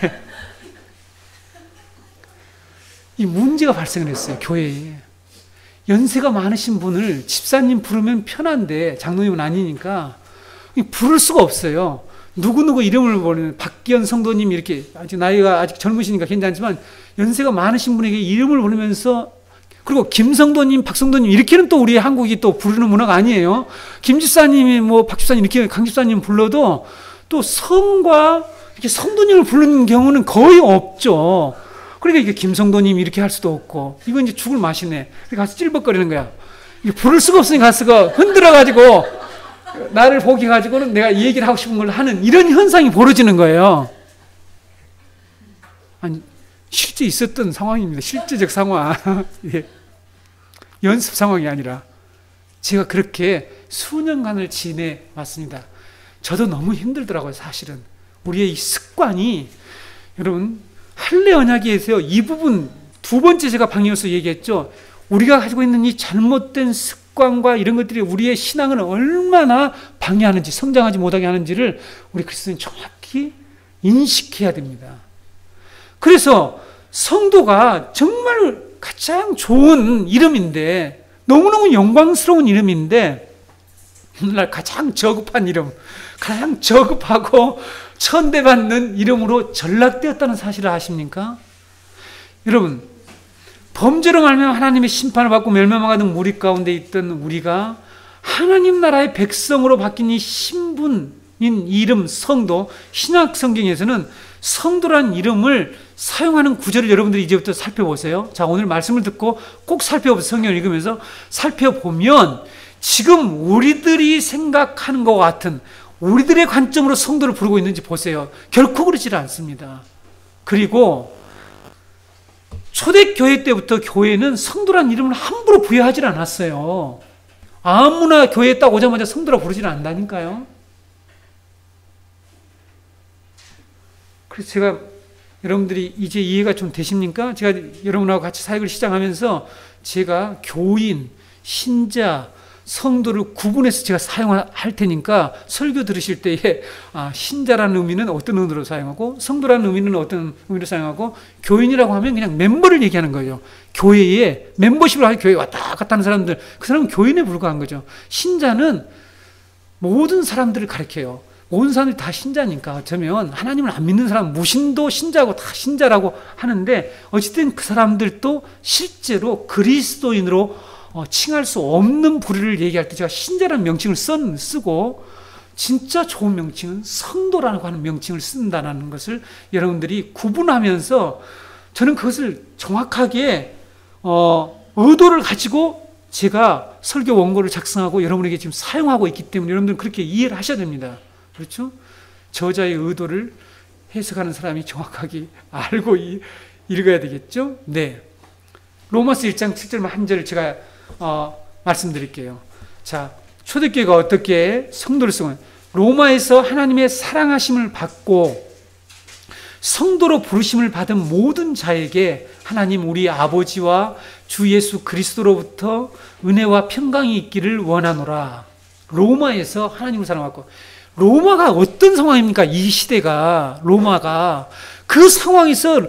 이 문제가 발생을 했어요, 교회에. 연세가 많으신 분을 집사님 부르면 편한데, 장로님은 아니니까, 부를 수가 없어요. 누구누구 이름을 부르는 박기현 성도님, 이렇게 아직 나이가 아직 젊으시니까 괜찮지만 연세가 많으신 분에게 이름을 부르면서, 그리고 김성도님, 박성도님 이렇게는 또 우리 한국이 또 부르는 문화가 아니에요. 김집사님이 박집사님 이렇게 강집사님 불러도 또 성과 이렇게 성도님을 부르는 경우는 거의 없죠. 그러니까 이게 김성도님 이렇게 할 수도 없고, 이건 이제 죽을 맛이네. 가서 찔벅거리는 거야. 이게 부를 수가 없으니까 가서 흔들어가지고 나를 보게 가지고는 내가 이 얘기를 하고 싶은 걸 하는 이런 현상이 벌어지는 거예요. 아니, 실제 있었던 상황입니다. 실제적 상황. 예. 연습 상황이 아니라 제가 그렇게 수년간을 지내왔습니다. 저도 너무 힘들더라고요, 사실은. 우리의 이 습관이, 여러분, 할례 언약에서 이 부분, 두 번째 제가 방에서 얘기했죠. 우리가 가지고 있는 이 잘못된 습관과 이런 것들이 우리의 신앙을 얼마나 방해하는지, 성장하지 못하게 하는지를 우리 그리스도인 정확히 인식해야 됩니다. 그래서 성도가 정말 가장 좋은 이름인데, 너무너무 영광스러운 이름인데, 오늘날 가장 저급한 이름, 가장 저급하고 천대받는 이름으로 전락되었다는 사실을 아십니까? 여러분, 범죄로 말미암아 하나님의 심판을 받고 멸망하는 무리 가운데 있던 우리가 하나님 나라의 백성으로 바뀐 이 신분인 이름 성도, 신약 성경에서는 성도란 이름을 사용하는 구절을 여러분들이 이제부터 살펴보세요. 자, 오늘 말씀을 듣고 꼭 살펴보세요. 성경을 읽으면서 살펴보면 지금 우리들이 생각하는 것 같은, 우리들의 관점으로 성도를 부르고 있는지 보세요. 결코 그렇지 않습니다. 그리고 초대교회 때부터 교회는 성도란 이름을 함부로 부여하지 않았어요. 아무나 교회에 딱 오자마자 성도라 부르지는 않다니까요. 그래서 제가, 여러분들이 이제 이해가 좀 되십니까? 제가 여러분하고 같이 사역을 시작하면서 제가 교인, 신자, 성도를 구분해서 제가 사용할 테니까 설교 들으실 때에 신자라는 의미는 어떤 의미로 사용하고 성도라는 의미는 어떤 의미로 사용하고, 교인이라고 하면 그냥 멤버를 얘기하는 거예요. 교회에 멤버십을 하는, 교회에 왔다 갔다 하는 사람들, 그 사람은 교인에 불과한 거죠. 신자는 모든 사람들을 가리켜요. 모든 사람들이 다 신자니까. 어쩌면 하나님을 안 믿는 사람, 무신도 신자고 다 신자라고 하는데, 어쨌든 그 사람들도 실제로 그리스도인으로 칭할 수 없는 부류를 얘기할 때 제가 신자라는 명칭을 쓰고, 진짜 좋은 명칭은 성도라고 하는 명칭을 쓴다는 것을 여러분들이 구분하면서, 저는 그것을 정확하게 의도를 가지고 제가 설교 원고를 작성하고 여러분에게 지금 사용하고 있기 때문에 여러분들은 그렇게 이해를 하셔야 됩니다. 그렇죠? 저자의 의도를 해석하는 사람이 정확하게 알고 읽어야 되겠죠? 네. 로마서 1장 7절 한 절을 제가 말씀드릴게요. 자, 초대교회가 어떻게 성도를 쓰고, 로마에서 하나님의 사랑하심을 받고 성도로 부르심을 받은 모든 자에게 하나님 우리 아버지와 주 예수 그리스도로부터 은혜와 평강이 있기를 원하노라. 로마에서 하나님을 사랑받고, 로마가 어떤 상황입니까? 이 시대가, 로마가 그 상황에서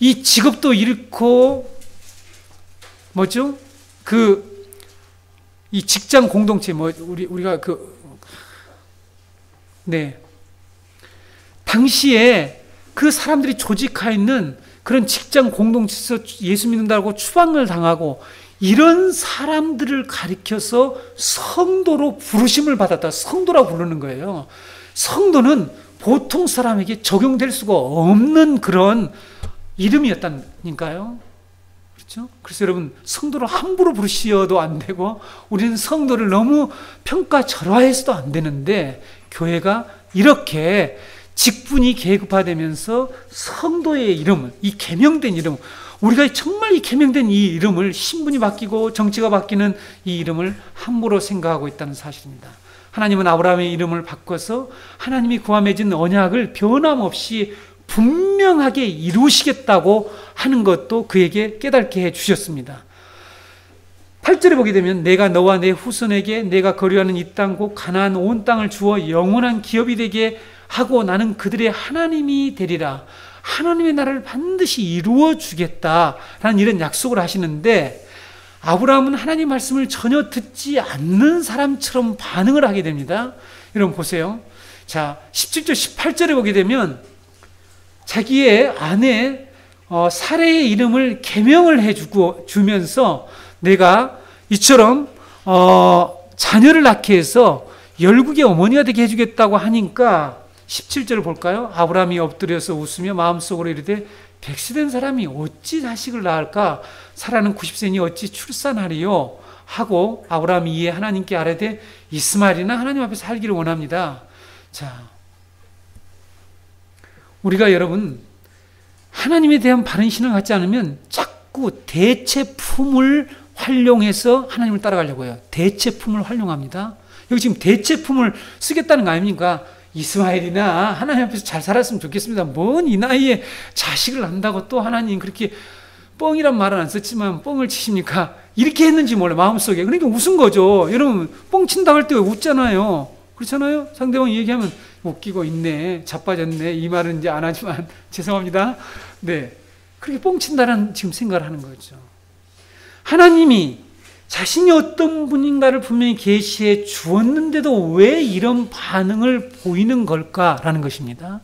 이 직업도 잃고, 뭐죠? 이 직장 공동체, 우리가 당시에 그 사람들이 조직하여 있는 그런 직장 공동체에서 예수 믿는다고 추방을 당하고, 이런 사람들을 가리켜서 성도로 부르심을 받았다. 성도라고 부르는 거예요. 성도는 보통 사람에게 적용될 수가 없는 그런 이름이었다니까요. 그렇죠? 그래서 여러분, 성도를 함부로 부르셔도 안 되고, 우리는 성도를 너무 평가절하해서도 안 되는데, 교회가 이렇게 직분이 계급화되면서 성도의 이름을, 이 계명된 이름, 우리가 정말 이 계명된 이 이름을, 신분이 바뀌고 정치가 바뀌는 이 이름을 함부로 생각하고 있다는 사실입니다. 하나님은 아브라함의 이름을 바꿔서 하나님이 그와 맺은 언약을 변함없이 분명하게 이루시겠다고 하는 것도 그에게 깨닫게 해주셨습니다. 8절에 보게 되면, 내가 너와 내 후손에게 내가 거류하는 이 땅 곧 가나안 온 땅을 주어 영원한 기업이 되게 하고 나는 그들의 하나님이 되리라. 하나님의 나라를 반드시 이루어 주겠다라는 이런 약속을 하시는데, 아브라함은 하나님 말씀을 전혀 듣지 않는 사람처럼 반응을 하게 됩니다. 여러분 보세요. 자, 17절 18절에 보게 되면 자기의 아내 사레의 이름을 계명을 해주면서 내가 이처럼 자녀를 낳게 해서 열국의 어머니가 되게 해주겠다고 하니까, 17절을 볼까요? 아브라함이 엎드려서 웃으며 마음속으로 이르되, 백세된 사람이 어찌 자식을 낳을까? 사라는 90세니 어찌 출산하리요? 하고 아브라함이 이에 하나님께 아뢰되, 이스마엘이나 하나님 앞에 살기를 원합니다. 자, 우리가 여러분 하나님에 대한 바른 신앙을 갖지 않으면 자꾸 대체품을 활용해서 하나님을 따라가려고 해요. 대체품을 활용합니다. 여기 지금 대체품을 쓰겠다는 거 아닙니까? 이스마엘이나 하나님 앞에서 잘 살았으면 좋겠습니다. 뭔 이 나이에 자식을 낳는다고 또 하나님 그렇게 뻥이란 말은 안 썼지만 뻥을 치십니까? 이렇게 했는지 몰라요. 마음속에. 그러니까 웃은 거죠. 여러분 뻥 친다고 할 때 웃잖아요. 그렇잖아요. 상대방 얘기하면 웃기고 있네, 자빠졌네, 이 말은 이제 안 하지만 죄송합니다. 네, 그렇게 뻥친다는 지금 생각을 하는 거죠. 하나님이 자신이 어떤 분인가를 분명히 계시해 주었는데도 왜 이런 반응을 보이는 걸까라는 것입니다.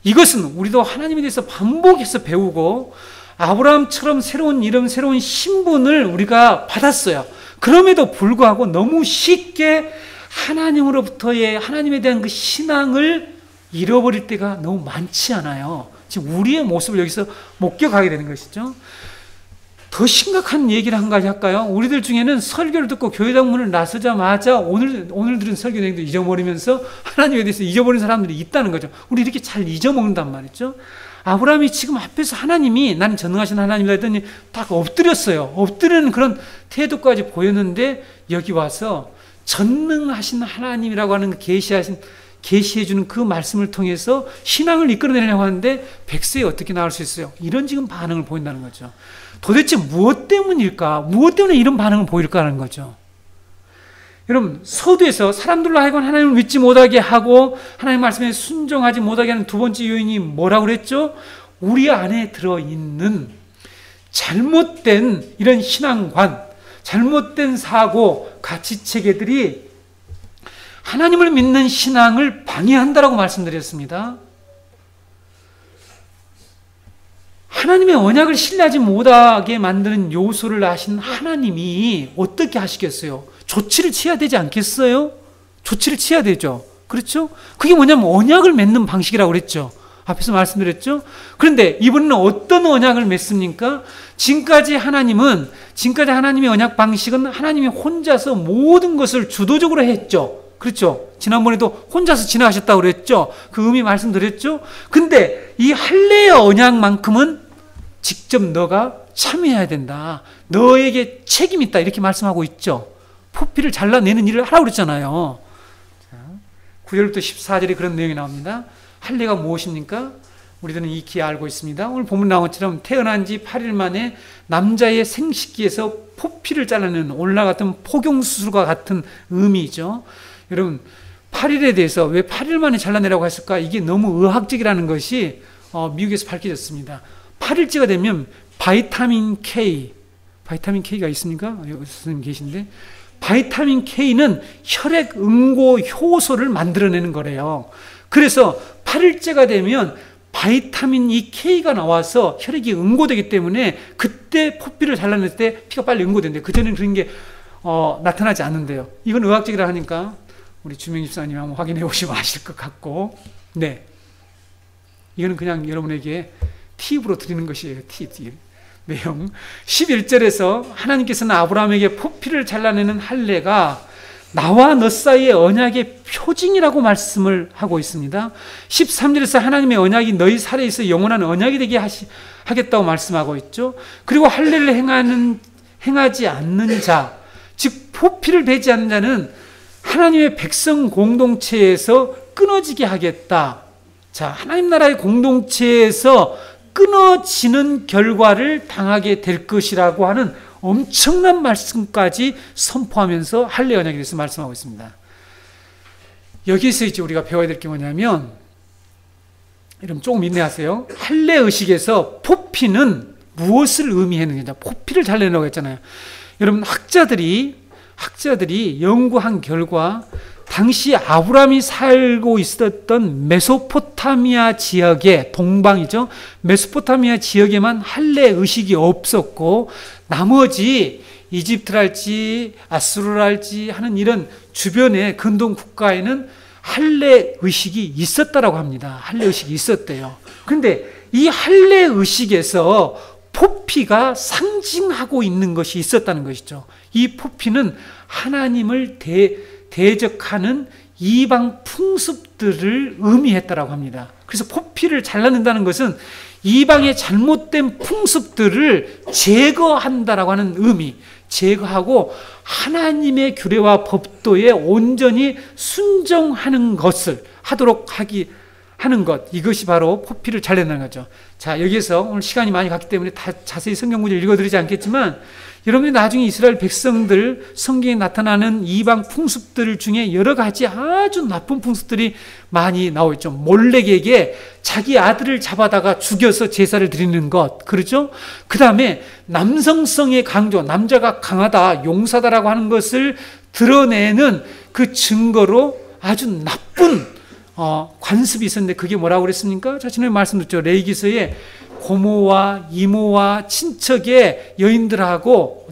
이것은 우리도 하나님에 대해서 반복해서 배우고 아브라함처럼 새로운 이름, 새로운 신분을 우리가 받았어요. 그럼에도 불구하고 너무 쉽게 하나님으로부터의 하나님에 대한 그 신앙을 잃어버릴 때가 너무 많지 않아요. 지금 우리의 모습을 여기서 목격하게 되는 것이죠. 더 심각한 얘기를 한 가지 할까요? 우리들 중에는 설교를 듣고 교회당 문을 나서자마자 오늘 들은 설교 내용도 잊어버리면서 하나님에 대해서 잊어버린 사람들이 있다는 거죠. 우리 이렇게 잘 잊어먹는단 말이죠. 아브라함이 지금 앞에서 하나님이 나는 전능하신 하나님이다 했더니 딱 엎드렸어요. 엎드리는 그런 태도까지 보였는데 여기 와서 전능하신 하나님이라고 하는 계시해주는 그 말씀을 통해서 신앙을 이끌어내려고 하는데 100세에 어떻게 나올 수 있어요? 이런 지금 반응을 보인다는 거죠. 도대체 무엇 때문일까? 무엇 때문에 이런 반응을 보일까 하는 거죠. 여러분, 서두에서 사람들로 하여금 하나님을 믿지 못하게 하고 하나님 말씀에 순종하지 못하게 하는 두 번째 요인이 뭐라고 그랬죠? 우리 안에 들어있는 잘못된 이런 신앙관, 잘못된 사고, 가치체계들이 하나님을 믿는 신앙을 방해한다라고 말씀드렸습니다. 하나님의 언약을 신뢰하지 못하게 만드는 요소를 아신 하나님이 어떻게 하시겠어요? 조치를 취해야 되지 않겠어요? 조치를 취해야 되죠. 그렇죠? 그게 뭐냐면 언약을 맺는 방식이라고 그랬죠. 앞에서 말씀드렸죠. 그런데 이번에는 어떤 언약을 맺습니까? 지금까지 하나님의 언약 방식은 하나님이 혼자서 모든 것을 주도적으로 했죠. 그렇죠? 지난번에도 혼자서 지나가셨다고 그랬죠? 그 의미 말씀드렸죠? 근데 이 할례의 언약만큼은 직접 너가 참여해야 된다. 너에게 책임이 있다. 이렇게 말씀하고 있죠. 포피를 잘라내는 일을 하라고 그랬잖아요. 9절부터 14절에 그런 내용이 나옵니다. 할례가 무엇입니까? 우리들은 익히 알고 있습니다. 오늘 본문 나온 것처럼 태어난 지 8일 만에 남자의 생식기에서 포피를 잘라내는 오늘날 같은 포경수술과 같은 의미죠. 여러분, 8일에 대해서 왜 8일 만에 잘라내라고 했을까? 이게 너무 의학적이라는 것이 미국에서 밝혀졌습니다. 8일째가 되면 바이타민 K가 있습니까? 여기 선생님 계신데 바이타민 K는 혈액 응고 효소를 만들어내는 거래요. 그래서 8일째가 되면 바이타민 K가 나와서 혈액이 응고되기 때문에 그때 포피를 잘라낼 때 피가 빨리 응고된대요. 그전에는 그런 게 나타나지 않는데요. 이건 의학적이라 하니까 우리 주명 집사님 한번 확인해 보시면 아실 것 같고, 네, 이거는 그냥 여러분에게 팁으로 드리는 것이에요. 팁. 내용 11절에서 하나님께서는 아브라함에게 포피를 잘라내는 할례가 나와 너 사이의 언약의 표징이라고 말씀을 하고 있습니다. 13절에서 하나님의 언약이 너희 살에 있어 영원한 언약이 되게 하겠다고 말씀하고 있죠. 그리고 할례를 행하지 않는 자, 즉 포피를 베지 않는 자는 하나님의 백성 공동체에서 끊어지게 하겠다. 자, 하나님 나라의 공동체에서 끊어지는 결과를 당하게 될 것이라고 하는 엄청난 말씀까지 선포하면서 할례 언약에 대해서 말씀하고 있습니다. 여기서 이제 우리가 배워야 될 게 뭐냐면, 여러분 조금 인내하세요. 할례 의식에서 포피는 무엇을 의미했느냐? 포피를 잘라내라고 했잖아요. 여러분 학자들이 연구한 결과 당시 아브라함이 살고 있었던 메소포타미아 지역의 동방이죠. 메소포타미아 지역에만 할례 의식이 없었고 나머지 이집트랄지 아수르랄지 하는 이런 주변의 근동 국가에는 할례 의식이 있었다라고 합니다. 할례 의식이 있었대요. 그런데 이 할례 의식에서 포피가 상징하고 있는 것이 있었다는 것이죠. 이 포피는 하나님을 대적하는 이방 풍습들을 의미했다라고 합니다. 그래서 포피를 잘라낸다는 것은 이방의 잘못된 풍습들을 제거한다라고 하는 의미, 제거하고 하나님의 규례와 법도에 온전히 순종하는 것을 하도록 하는 것, 이것이 바로 포피를 잘라내는 거죠. 자, 여기에서 오늘 시간이 많이 갔기 때문에 다 자세히 성경 구절 읽어드리지 않겠지만, 여러분이 나중에 이스라엘 백성들 성경에 나타나는 이방 풍습들 중에 여러 가지 아주 나쁜 풍습들이 많이 나와 있죠. 몰렉에게 자기 아들을 잡아다가 죽여서 제사를 드리는 것, 그렇죠? 그 다음에 남성성의 강조, 남자가 강하다, 용사다라고 하는 것을 드러내는 그 증거로 아주 나쁜 관습이 있었는데, 그게 뭐라고 그랬습니까? 자, 지난번에 말씀드렸죠. 레위기서에 고모와 이모와 친척의 여인들하고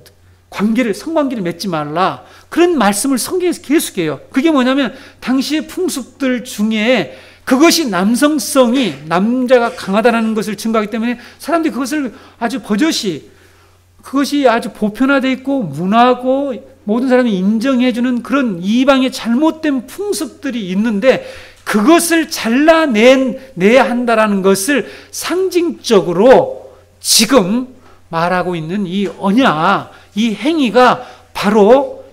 성관계를 맺지 말라, 그런 말씀을 성경에서 계속해요. 그게 뭐냐면 당시의 풍습들 중에 그것이 남성성이, 남자가 강하다는 것을 증거하기 때문에 사람들이 그것을 아주 버젓이, 그것이 아주 보편화되어 있고 문화고 모든 사람이 인정해주는 그런 이방의 잘못된 풍습들이 있는데, 그것을 잘라내야 한다라는 것을 상징적으로 지금 말하고 있는 이 언약, 이 행위가 바로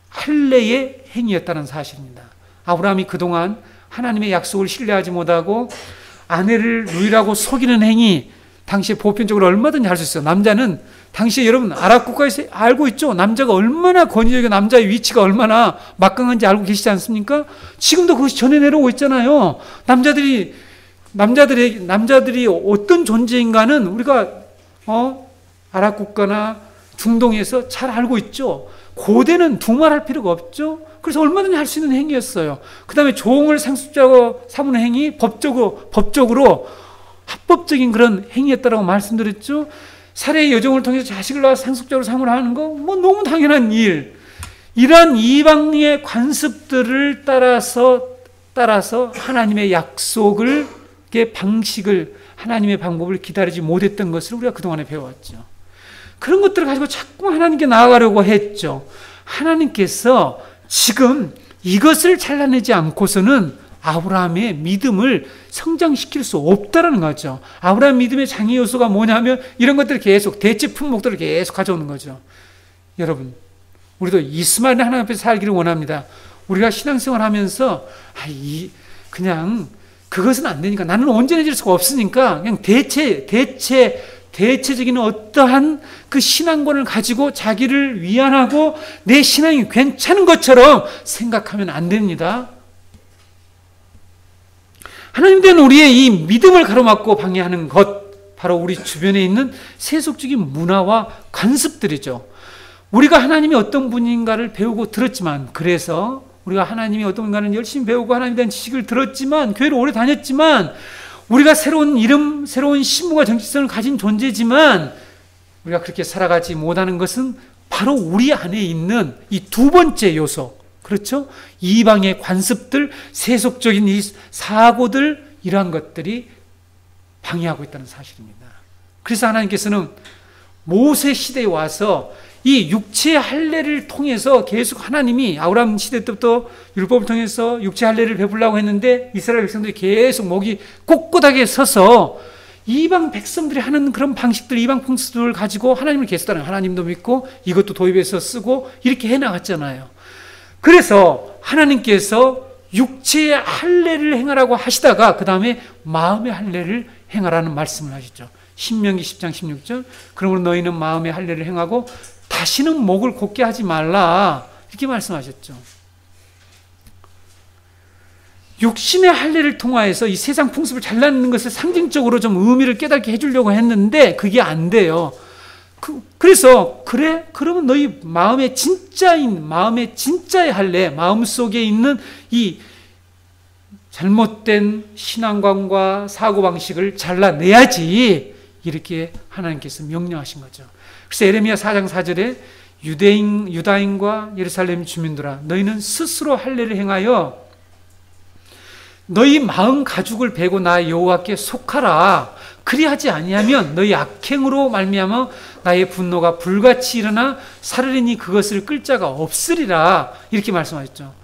할례의 행위였다는 사실입니다. 아브라함이 그동안 하나님의 약속을 신뢰하지 못하고 아내를 누이라고 속이는 행위, 당시에 보편적으로 얼마든지 할 수 있어요. 남자는 당시에 여러분 아랍 국가에서 알고 있죠. 남자가 얼마나 권위적이고 남자의 위치가 얼마나 막강한지 알고 계시지 않습니까? 지금도 그것이 전해 내려오고 있잖아요. 남자들이 어떤 존재인가는 우리가 아랍 국가나 중동에서 잘 알고 있죠. 고대는 두말할 필요가 없죠. 그래서 얼마든지 할 수 있는 행위였어요. 그 다음에 종을 상습자고 삼는 행위, 법적으로 합법적인 그런 행위였다라고 말씀드렸죠. 살해의 여정을 통해서 자식을 낳아 상속자로 삼으라 하는 거, 뭐 너무 당연한 일. 이러한 이방의 관습들을 따라서 하나님의 약속을, 방식을, 하나님의 방법을 기다리지 못했던 것을 우리가 그동안에 배워왔죠. 그런 것들을 가지고 자꾸 하나님께 나아가려고 했죠. 하나님께서 지금 이것을 잘라내지 않고서는 아브라함의 믿음을 성장시킬 수 없다라는 거죠. 아브라함 믿음의 장애 요소가 뭐냐면 이런 것들을 계속, 대체 품목들을 계속 가져오는 거죠. 여러분, 우리도 이스마엘 하나님 앞에서 살기를 원합니다. 우리가 신앙생활 하면서 그냥 그것은 안 되니까, 나는 온전해질 수가 없으니까 그냥 대체적인 어떠한 그 신앙관을 가지고 자기를 위안하고 내 신앙이 괜찮은 것처럼 생각하면 안 됩니다. 하나님 된 우리의 이 믿음을 가로막고 방해하는 것, 바로 우리 주변에 있는 세속적인 문화와 관습들이죠. 우리가 하나님이 어떤 분인가를 배우고 들었지만, 그래서 우리가 하나님이 어떤 분인가를 열심히 배우고 하나님에 대한 지식을 들었지만, 교회를 오래 다녔지만, 우리가 새로운 이름, 새로운 신분과 정체성을 가진 존재지만 우리가 그렇게 살아가지 못하는 것은 바로 우리 안에 있는 이 두 번째 요소, 그렇죠? 이방의 관습들, 세속적인 이 사고들, 이러한 것들이 방해하고 있다는 사실입니다. 그래서 하나님께서는 모세 시대에 와서 이 육체 할례를 통해서 계속 하나님이 아브라함 시대 때부터 율법을 통해서 육체 할례를 베풀려고 했는데 이스라엘 백성들이 계속 목이 꼿꼿하게 서서 이방 백성들이 하는 그런 방식들, 이방 풍습들을 가지고 하나님을 계속 따르는, 하나님도 믿고 이것도 도입해서 쓰고 이렇게 해나갔잖아요. 그래서 하나님께서 육체의 할례를 행하라고 하시다가 그 다음에 마음의 할례를 행하라는 말씀을 하시죠. 신명기 10장 16절, 그러므로 너희는 마음의 할례를 행하고 다시는 목을 곧게 하지 말라, 이렇게 말씀하셨죠. 육신의 할례를 통하여서 이 세상 풍습을 잘라내는 것을 상징적으로 좀 의미를 깨닫게 해주려고 했는데 그게 안 돼요. 그래서 그러면 너희 마음의 진짜의 할례, 마음속에 있는 이 잘못된 신앙관과 사고방식을 잘라내야지, 이렇게 하나님께서 명령하신 거죠. 그래서 에레미야 4장 4절에 유다인과 예루살렘 주민들아, 너희는 스스로 할례를 행하여 너희 마음 가죽을 베고 나 여호와께 속하라. 그리하지 아니하면 너희 악행으로 말미암아 나의 분노가 불같이 일어나 사르리니 그것을 끌 자가 없으리라, 이렇게 말씀하셨죠.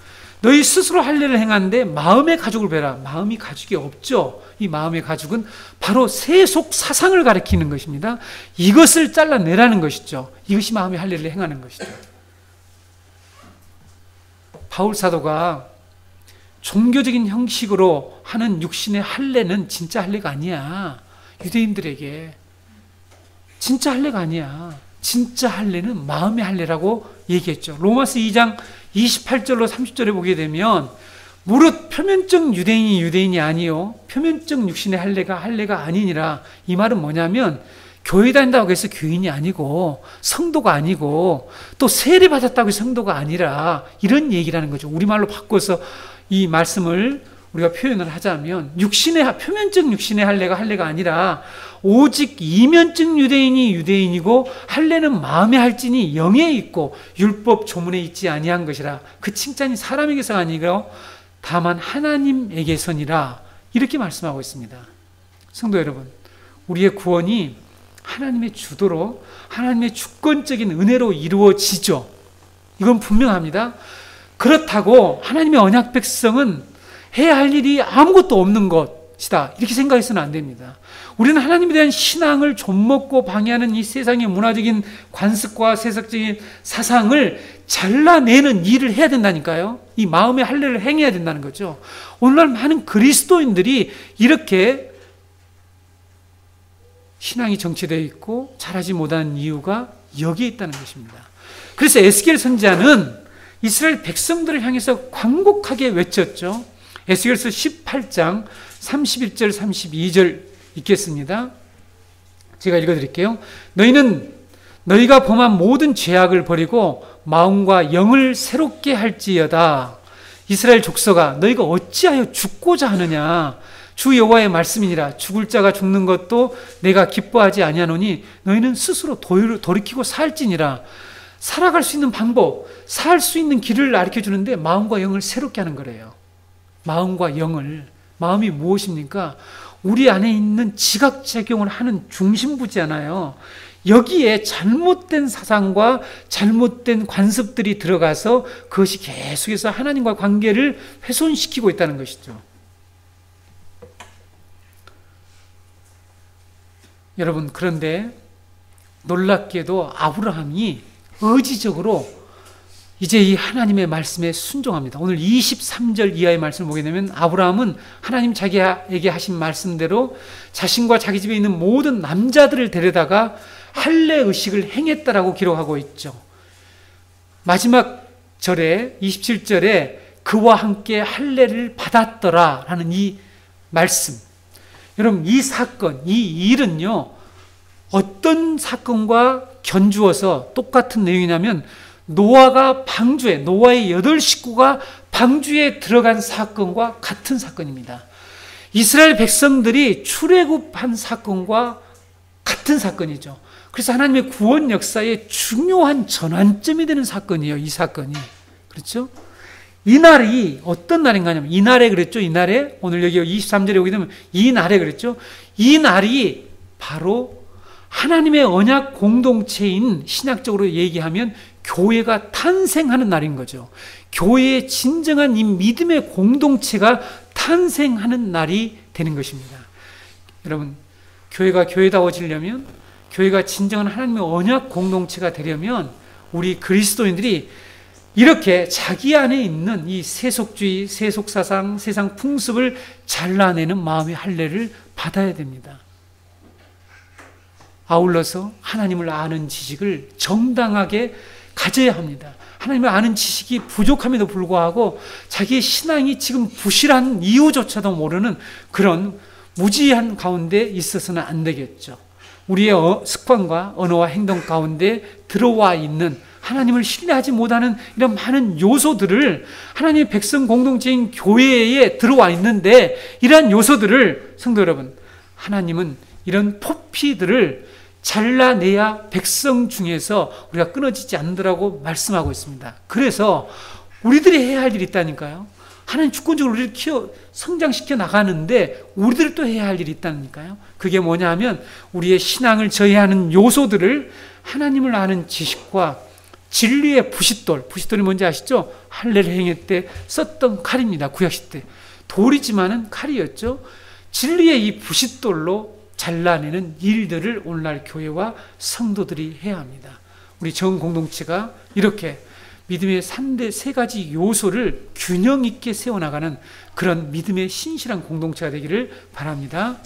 너희 스스로 할례를 행하는데 마음의 가죽을 베라. 마음이 가죽이 없죠. 이 마음의 가죽은 바로 세속 사상을 가리키는 것입니다. 이것을 잘라내라는 것이죠. 이것이 마음의 할례를 행하는 것이죠. 바울 사도가 종교적인 형식으로 하는 육신의 할례는 진짜 할례가 아니야. 유대인들에게 진짜 할례가 아니야. 진짜 할례는 마음의 할례라고 얘기했죠. 로마서 2장 28절로 30절에 보게 되면 무릇 표면적 유대인이 아니요 표면적 육신의 할례가 아니니라. 이 말은 뭐냐면 교회 다닌다고 해서 교인이 아니고 성도가 아니고 또 세례 받았다고 해서 성도가 아니라 이런 얘기라는 거죠. 우리말로 바꿔서 이 말씀을 우리가 표현을 하자면 표면적 육신의 할례가 아니라 오직 이면적 유대인이 유대인이고 할례는 마음에 할지니 영에 있고 율법 조문에 있지 아니한 것이라. 그 칭찬이 사람에게서가 아니고 다만 하나님에게서니라. 이렇게 말씀하고 있습니다. 성도 여러분, 우리의 구원이 하나님의 주도로 하나님의 주권적인 은혜로 이루어지죠. 이건 분명합니다. 그렇다고 하나님의 언약 백성은 해야 할 일이 아무것도 없는 것이다, 이렇게 생각해서는 안 됩니다. 우리는 하나님에 대한 신앙을 좀먹고 방해하는 이 세상의 문화적인 관습과 세속적인 사상을 잘라내는 일을 해야 된다니까요. 이 마음의 할례를 행해야 된다는 거죠. 오늘날 많은 그리스도인들이 이렇게 신앙이 정체되어 있고 잘하지 못하는 이유가 여기에 있다는 것입니다. 그래서 에스겔 선지자는 이스라엘 백성들을 향해서 관곡하게 외쳤죠. 에스겔서 18장 31절 32절 읽겠습니다. 제가 읽어드릴게요. 너희는 너희가 범한 모든 죄악을 버리고 마음과 영을 새롭게 할지어다. 이스라엘 족속아, 너희가 어찌하여 죽고자 하느냐. 주 여호와의 말씀이니라. 죽을 자가 죽는 것도 내가 기뻐하지 아니하노니 너희는 스스로 돌이키고 살지니라. 살아갈 수 있는 방법, 살 수 있는 길을 가르쳐주는데 마음과 영을 새롭게 하는 거래요. 마음과 영을. 마음이 무엇입니까? 우리 안에 있는 지각작용을 하는 중심부잖아요. 여기에 잘못된 사상과 잘못된 관습들이 들어가서 그것이 계속해서 하나님과 관계를 훼손시키고 있다는 것이죠. 여러분, 그런데 놀랍게도 아브라함이 의지적으로 이제 이 하나님의 말씀에 순종합니다. 오늘 23절 이하의 말씀을 보게 되면 아브라함은 하나님 자기에게 하신 말씀대로 자신과 자기 집에 있는 모든 남자들을 데려다가 할례 의식을 행했다라고 기록하고 있죠. 마지막 절에 27절에 그와 함께 할례를 받았더라라는 이 말씀. 여러분, 이 사건, 이 일은요, 어떤 사건과 견주어서 똑같은 내용이냐면 노아가 방주에, 노아의 8 식구가 방주에 들어간 사건과 같은 사건입니다. 이스라엘 백성들이 출애굽한 사건과 같은 사건이죠. 그래서 하나님의 구원 역사의 중요한 전환점이 되는 사건이에요, 이 사건이. 그렇죠? 이 날이 어떤 날인가 하냐면, 이날에 그랬죠, 이날에. 오늘 여기 23절에 오게 되면 이날에 그랬죠. 이 날이 바로 하나님의 언약 공동체인, 신학적으로 얘기하면 교회가 탄생하는 날인 거죠. 교회의 진정한 이 믿음의 공동체가 탄생하는 날이 되는 것입니다. 여러분, 교회가 교회다워지려면, 교회가 진정한 하나님의 언약 공동체가 되려면 우리 그리스도인들이 이렇게 자기 안에 있는 이 세속주의, 세속사상, 세상 풍습을 잘라내는 마음의 할례를 받아야 됩니다. 아울러서 하나님을 아는 지식을 정당하게 가져야 합니다. 하나님을 아는 지식이 부족함에도 불구하고 자기의 신앙이 지금 부실한 이유조차도 모르는 그런 무지한 가운데 있어서는 안 되겠죠. 우리의 습관과 언어와 행동 가운데 들어와 있는 하나님을 신뢰하지 못하는 이런 많은 요소들을 하나님의 백성 공동체인 교회에 들어와 있는데, 이러한 요소들을 성도 여러분, 하나님은 이런 포피들을 잘라내야 백성 중에서 우리가 끊어지지 않는다고 말씀하고 있습니다. 그래서 우리들이 해야 할 일이 있다니까요. 하나님 주권적으로 우리를 성장시켜 나가는데 우리들이 또 해야 할 일이 있다니까요. 그게 뭐냐 하면 우리의 신앙을 저해하는 요소들을 하나님을 아는 지식과 진리의 부싯돌이 뭔지 아시죠? 할례를 행할 때 썼던 칼입니다. 구약시대 돌이지만은 칼이었죠. 진리의 이 부싯돌로 잘라내는 일들을 오늘날 교회와 성도들이 해야 합니다. 우리 정 공동체가 이렇게 믿음의 3대 3가지 요소를 균형 있게 세워나가는 그런 믿음의 신실한 공동체가 되기를 바랍니다.